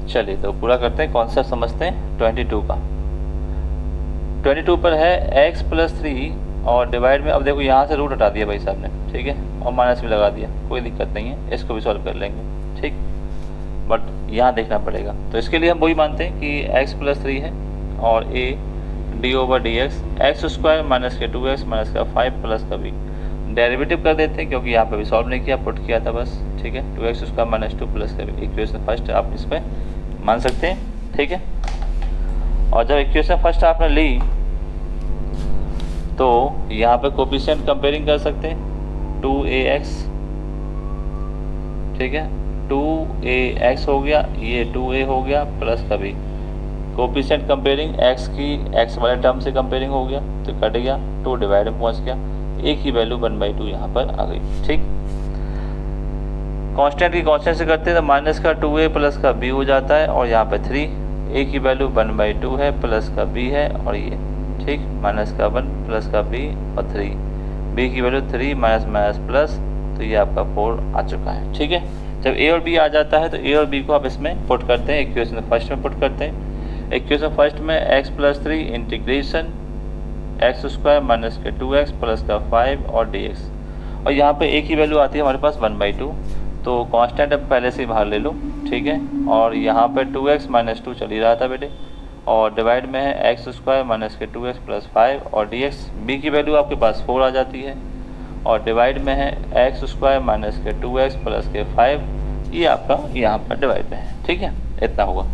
चलिए तो पूरा करते हैं, कॉन्सेप्ट समझते हैं 22 का। 22 पर है x प्लस 3 और डिवाइड में, अब देखो यहाँ से रूट हटा दिया भाई साहब ने, ठीक है, और माइनस भी लगा दिया, कोई दिक्कत नहीं है, इसको भी सॉल्व कर लेंगे, ठीक, बट यहाँ देखना पड़ेगा। तो इसके लिए हम वही मानते हैं कि x प्लस 3 है और a D over D x square minus के 2x माइनस का 5 प्लस का b। डेरिवेटिव कर देते हैं क्योंकि यहाँ पे भी सॉल्व नहीं किया, पुट किया था बस, ठीक है। 2x स्क्वायर माइनस 2 प्लस का b इक्वेशन फर्स्ट आप इस पर मान सकते हैं, ठीक है। और जब इक्वेशन फर्स्ट आपने ली तो यहाँ पे कोफिशिएंट कंपेयरिंग कर सकते हैं, 2ax, ठीक है, 2ax हो गया, ये 2a हो गया प्लस का b। कोफिशिएंट कंपेयरिंग x की x वाले टर्म से कंपेयरिंग हो गया तो कट गया, 2 डिवाइड में पहुँच गया, a की वैल्यू 1/2 यहाँ पर आ गई, ठीक। कांस्टेंट की कांस्टेंट से करते हैं तो माइनस का 2a प्लस का b हो जाता है, और यहाँ पे 3, a की वैल्यू 1/2 है प्लस का b है, और ये ठीक माइनस का 1 प्लस का b और 3, b की वैल्यू 3 माइनस माइनस प्लस, तो ये आपका 4 आ चुका है, ठीक है। जब a और b आ जाता है तो a और b को आप इसमें पुट करते हैं, इक्वेशन फर्स्ट में पुट करते हैं। इक्वेशन फर्स्ट में x plus 3 integration x square minus के 2x प्लस का 5 और dx, और यहाँ पे a की वैल्यू आती है हमारे पास 1/2, तो कांस्टेंट अब पहले से ही बाहर ले लो, ठीक है। और यहाँ पे 2x माइनस 2 चल ही रहा था बेटे, और डिवाइड में है एक्स स्क्वायर माइनस के 2x प्लस 5 और dx, b की वैल्यू आपके पास 4 आ जाती है, और डिवाइड में है एक्स स्क्वायर माइनस के 2x प्लस के 5, ये आपका यहाँ पर डिवाइड में है, ठीक है। इतना होगा।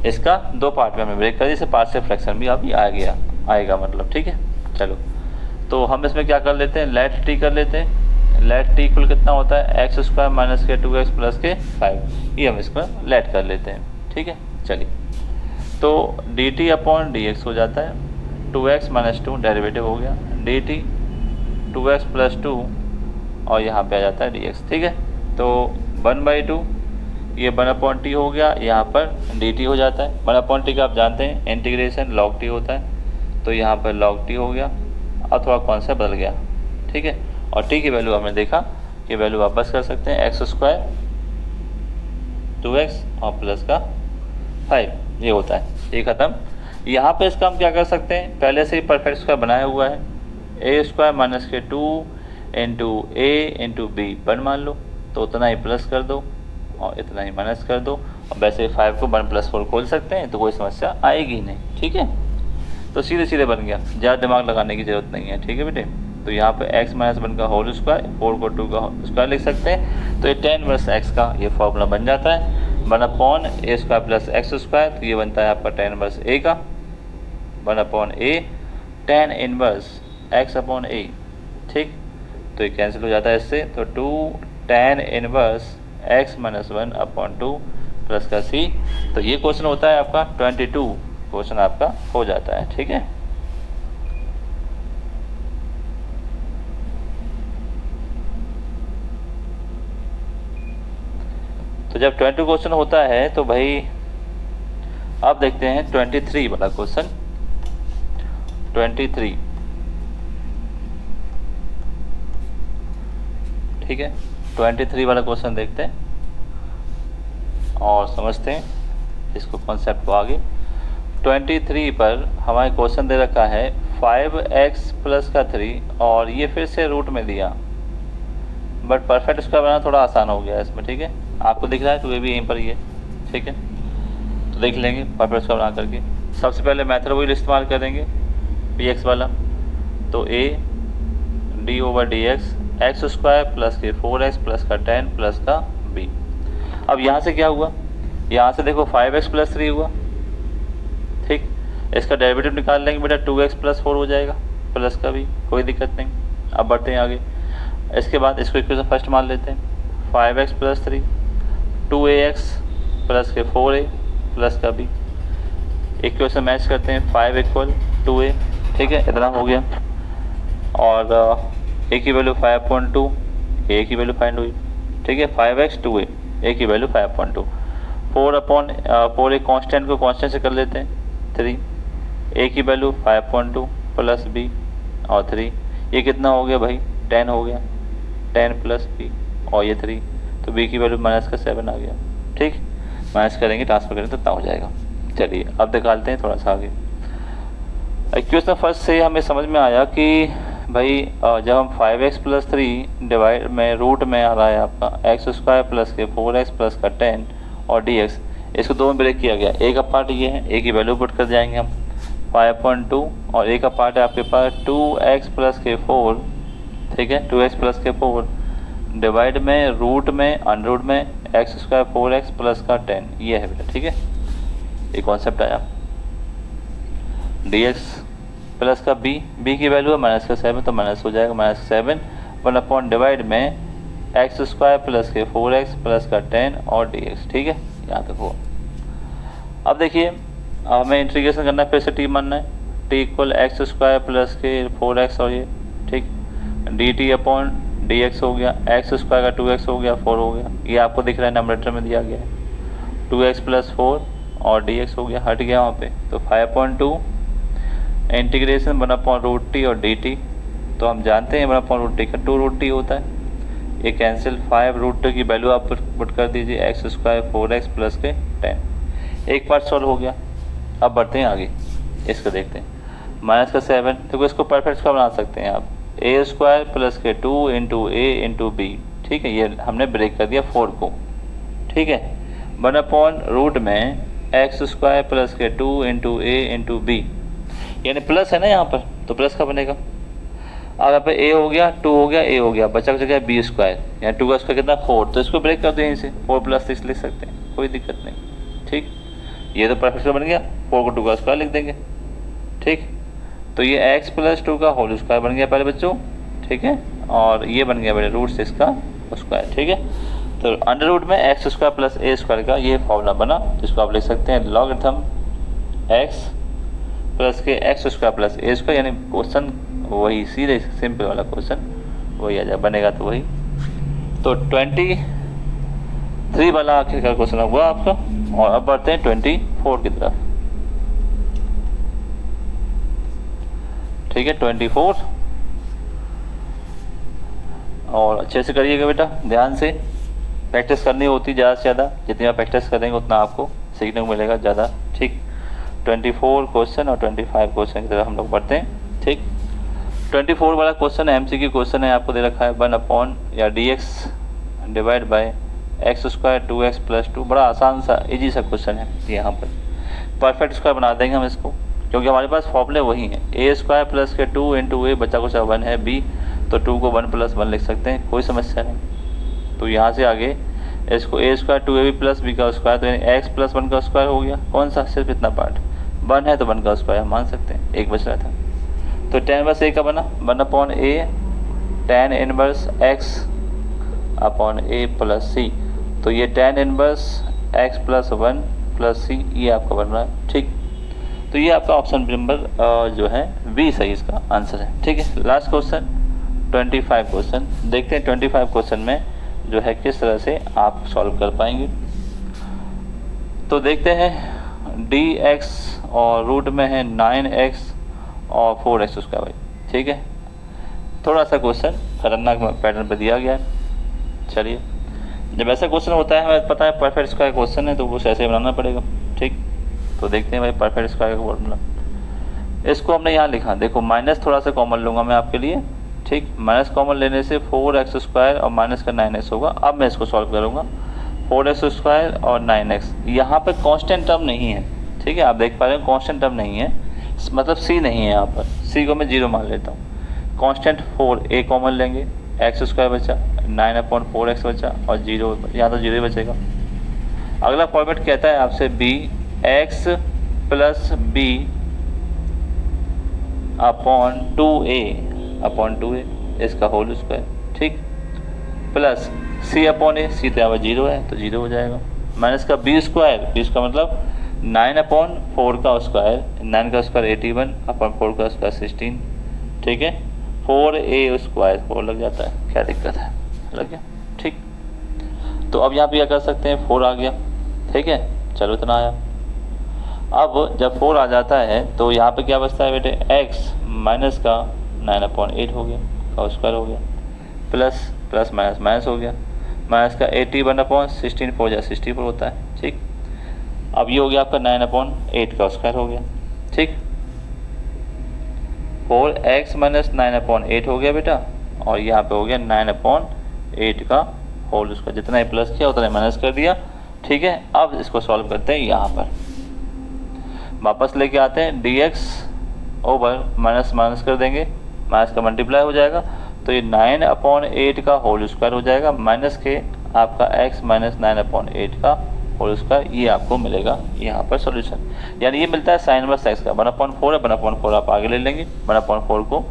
इसका दो पार्ट में हमें ब्रेक कर, जैसे पार्ट से फ्रैक्शन भी अभी आएगा मतलब, ठीक है। चलो तो हम इसमें क्या कर लेते हैं, लेट टी कर लेते हैं। लेट टी इक्वल कितना होता है, एक्स स्क्वायर माइनस के 2x प्लस के 5, ये हम इसमें लेट कर लेते हैं, ठीक है। चलिए तो D T upon D x हो जाता है, 2x माइनस 2 डेरिवेटिव हो गया, डी टी 2x प्लस 2, और यहाँ पे आ जाता है dx, ठीक है। तो 1/2 ये 1/t हो गया, यहाँ पर dt हो जाता है। 1/t का आप जानते हैं इंटीग्रेशन log t होता है, तो यहाँ पर log t हो गया, अब थोड़ा कॉन्सेप्ट बदल गया, ठीक है। और t की वैल्यू हमने देखा कि वैल्यू वापस कर सकते हैं, एक्स स्क्वायर 2x और प्लस का 5, ये होता है, ये ख़त्म। यहाँ पे इसका हम क्या कर सकते हैं, पहले से ही परफेक्ट स्क्वायर बनाया हुआ है, a स्क्वायर माइनस के 2 इंटू a इंटू बी 1 मान लो, तो उतना ही प्लस कर दो और इतना ही माइनस कर दो, और वैसे 5 को 1 + 4 खोल सकते हैं तो कोई समस्या आएगी नहीं, ठीक है। तो सीधे सीधे बन गया, ज़्यादा दिमाग लगाने की ज़रूरत नहीं है, ठीक है बेटे। तो यहाँ पे x माइनस 1 का होल स्क्वायर, 4 को 2 का स्क्वायर लिख सकते हैं, तो ये tan इनवर्स x का ये फॉर्मूला बन जाता है, 1/a square plus x square, तो ये बनता है आपका tan इनवर्स a का 1/a tan inverse x upon a, ठीक। तो ये कैंसिल हो जाता है इससे, तो 2 tan inverse x minus 1/2 plus का c, तो ये क्वेश्चन होता है आपका 22 क्वेश्चन आपका हो जाता है, ठीक है। तो जब 22 क्वेश्चन होता है तो भाई अब देखते हैं 23 वाला क्वेश्चन, 23, ठीक है। 23 वाला क्वेश्चन देखते हैं और समझते हैं इसको कॉन्सेप्ट को आगे। 23 पर हमारे क्वेश्चन दे रखा है 5x प्लस का 3, और ये फिर से रूट में दिया, बट परफेक्ट स्क्वायर बनाना थोड़ा आसान हो गया इसमें, ठीक है। आपको दिख रहा है 2a भी यहीं पर ही है, ठीक है। तो देख लेंगे परफेक्ट स्क्वायर बना करके। सबसे पहले मेथड वही इस्तेमाल करेंगे px वाला, तो a d over D x square plus के 4x प्लस का 10 प्लस का b। अब यहाँ से क्या हुआ, यहाँ से देखो 5x प्लस 3 हुआ, ठीक। इसका डेरिवेटिव निकाल लेंगे बेटा, 2x प्लस 4 हो जाएगा प्लस का भी, कोई दिक्कत नहीं। अब बढ़ते हैं आगे, इसके बाद इसको इक्वेशन फर्स्ट मान लेते हैं, 5x प्लस 3 2ax प्लस के 4a प्लस का b, इक्वेशन मैच करते हैं, 5 = 2a, ठीक है, इतना हो गया। और a की वैल्यू 5.2, a की वैल्यू फाइंड हुई, ठीक है। 5x 2a, a की वैल्यू 5.2, 4 एक कांस्टेंट को कांस्टेंट से कर लेते हैं, 3, a की वैल्यू 5.2 प्लस b और 3, ये कितना हो गया भाई, 10 हो गया, 10 प्लस b और ये 3, तो b की वैल्यू माइनस का 7 आ गया, ठीक। माइनस करेंगे ट्रांसफर करेंगे तो इतना हो जाएगा। चलिए अब निकालते हैं थोड़ा सा आगे। इक्वेशन फर्स्ट से हमें समझ में आया कि भाई जब हम 5x प्लस 3 डिवाइड में रूट में आ रहा है आपका एक्स स्क्वायर प्लस के 4x प्लस का 10 और dx, इसको दो में ब्रेक किया गया। ए का पार्ट ये है, ए की वैल्यू पुट कर जाएंगे हम, 5/2 और ए का पार्ट है आपके पास 2x प्लस के 4, ठीक है, 2x प्लस के 4 डिवाइड में रूट में अंडर रूट में x² 4x प्लस का 10, ये है बेटा, ठीक है, ये कॉन्सेप्ट आया। dx प्लस का b की वैल्यू है माइनस का 7 तो माइनस हो जाएगा, -7 1 डिवाइड में x² प्लस के 4x प्लस का 10 और dx, ठीक है, यहाँ तक हुआ। अब देखिए अब हमें इंटीग्रेशन करना है, फिर से t मानना है, t इक्वल x² प्लस के 4x और ये, ठीक, dt अपॉन dx हो गया, x² का 2x हो गया, 4 हो गया, ये आपको दिख रहा है नंबरेटर में दिया गया है, 2x प्लस 4 और dx हो गया, हट गया वहाँ पे, तो 5/2 इंटीग्रेशन 1/√t और dt, तो हम जानते हैं 1/√t का 2√t होता है, ये कैंसिल, 5√2 की वैल्यू आप पुट कर दीजिए, x² 4x प्लस के 10, एक पार्ट सॉल्व हो गया। अब बढ़ते हैं आगे, इसको देखते हैं, माइनस का 7, देखो इसको परफेक्ट का बना सकते हैं आप, a² प्लस के 2 इंटू a इंटू b, ठीक है, ये हमने ब्रेक कर दिया 4 को, ठीक है, 1/रूट में x² प्लस के 2 इंटू a इंटू b, यानी प्लस है ना यहाँ पर, तो प्लस का बनेगा। अब यहाँ पे a हो गया, 2 हो गया, a हो गया, बचा कुछ गया b², यहाँ 2 का स्क्वायर कितना 4, तो इसको ब्रेक कर दो यहीं से, 4 + 6 लिख सकते हैं, कोई दिक्कत नहीं, ठीक, ये तो परफेक्ट बन गया, 4 को 2 का स्क्वायर लिख देंगे, ठीक, तो ये x प्लस 2 का होल स्क्वायर बन गया पहले बच्चों, ठीक है, और ये बन गया मेरे √6 का स्क्वायर, ठीक है, तो अंडर रूट में x² प्लस a² का ये फॉर्मूला बना, जिसको आप लिख सकते हैं लॉगरिथम x प्लस के x² प्लस a², यानी क्वेश्चन वही सीधे सिंपल वाला क्वेश्चन वही आ जाए, बनेगा तो वही, तो 23 वाला आखिरकार क्वेश्चन हुआ आपका। और अब बढ़ते हैं 24 की तरफ, ठीक है, 24, और अच्छे से करिएगा बेटा, ध्यान से प्रैक्टिस करनी होती ज़्यादा से ज़्यादा, जितनी आप प्रैक्टिस करेंगे उतना आपको सीखने को मिलेगा ज़्यादा, ठीक। 24 क्वेश्चन और 25 क्वेश्चन की तरफ हम लोग बढ़ते हैं, ठीक। 24 वाला क्वेश्चन MCQ क्वेश्चन है, आपको दे रखा है 1 या dx divide by x² 2x plus 2, बड़ा आसान सा इजी सा क्वेश्चन है, यहाँ पर परफेक्ट स्क्वायर बना देंगे हम इसको, क्योंकि हमारे पास फॉर्मूले वही हैं, a² प्लस के 2 इंटू a, बचा कुछ 1 है b, तो 2 को 1 + 1 लिख सकते हैं, कोई समस्या नहीं। तो यहाँ से आगे इसको a² 2ab प्लस b का स्क्वायर, तो यानी x प्लस 1 का स्क्वायर हो गया, कौन सा, सिर्फ इतना पार्ट, 1 है तो 1 का स्क्वायर हम मान सकते हैं, एक बच रहा था, तो tan + a का बना 1/a tan inverse x upon a plus c, तो ये tan inverse x plus 1 plus c, ये आपका बन रहा है, ठीक। तो ये आपका ऑप्शन नंबर जो है बी सही इसका आंसर है, ठीक है। लास्ट क्वेश्चन 25 क्वेश्चन, देखते हैं 25 क्वेश्चन में जो है किस तरह से आप सॉल्व कर पाएंगे। तो देखते हैं dx और रूट में है 9x और 4x², भाई ठीक है, थोड़ा सा क्वेश्चन खतरनाक पैटर्न पर दिया गया है। चलिए, जब ऐसा क्वेश्चन होता है हमें पता है परफेक्ट स्क्वायर क्वेश्चन है, तो कुछ ऐसे बनाना पड़ेगा, ठीक। तो देखते हैं भाई परफेक्ट स्क्वायर का फॉर्मूला, इसको हमने यहाँ लिखा, देखो माइनस थोड़ा सा कॉमन लूँगा मैं आपके लिए, ठीक, माइनस कॉमन लेने से 4x² और माइनस का 9x होगा। अब मैं इसको सॉल्व करूँगा, 4x² और 9x, यहाँ पे कांस्टेंट टर्म नहीं है, ठीक है, आप देख पा रहे हो कांस्टेंट टर्म नहीं है, मतलब c नहीं है, यहाँ पर c को मैं 0 मान लेता हूँ, कांस्टेंट 4a कॉमन लेंगे, x² बचा, 9/4x बचा और 0, यहाँ तो 0 ही बचेगा। अगला फॉर्मेट कहता है आपसे x plus b upon 2a इसका होल स्क्वायर, ठीक, plus c upon a, c तो यहाँ पर 0 है तो 0 हो जाएगा, माइनस का b² मतलब 9/4 का स्क्वायर, 9 का स्क्वायर 81 अपॉन 4 का स्क्वायर 16, ठीक है, 4a² 4 लग जाता है, क्या दिक्कत है, लग गया, ठीक। तो अब यहाँ पे क्या कर सकते हैं, 4 आ गया, ठीक है, चलो इतना आया। अब जब 4 आ जाता है तो यहाँ पे क्या बचता है बेटे, x माइनस का 9/8 हो गया, का स्क्वायर हो गया, प्लस प्लस माइनस माइनस हो गया, माइनस का 81/16, 4 × 64 होता है, ठीक। अब ये हो गया आपका 9/8 का स्क्वायर हो गया, ठीक, 4x माइनस 9/8 हो गया बेटा, और यहाँ पे हो गया 9/8 का होल स्क्वायर, जितना ही प्लस किया उतना ही माइनस कर दिया, ठीक है। अब इसको सॉल्व करते हैं यहाँ पर, वापस लेके आते हैं, dx ओवर माइनस माइनस कर देंगे, माइनस का मल्टीप्लाई हो जाएगा, तो ये 9/8 का होल स्क्वायर हो जाएगा, माइनस के आपका x माइनस 9/8 का होल स्क्वायर, ये आपको मिलेगा यहाँ पर सॉल्यूशन। यानी ये मिलता है साइन इनवर्स x का 1/4 है, 1/4 आप आगे ले लेंगे, 1/4 को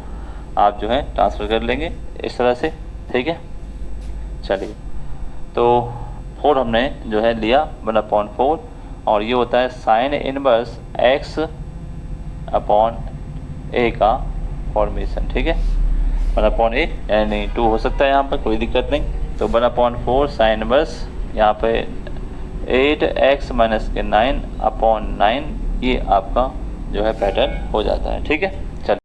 आप जो है ट्रांसफर कर लेंगे इस तरह से, ठीक है। चलिए, तो 4 हमने जो है लिया 1/4, और ये होता है sine inverse x upon a का फॉर्मेशन, ठीक है। 1/a यानी 2 हो सकता है यहाँ पर, कोई दिक्कत नहीं। तो 1/4 साइन इनवर्स यहाँ पे 8x माइनस के 9/9, ये आपका जो है पैटर्न हो जाता है, ठीक है।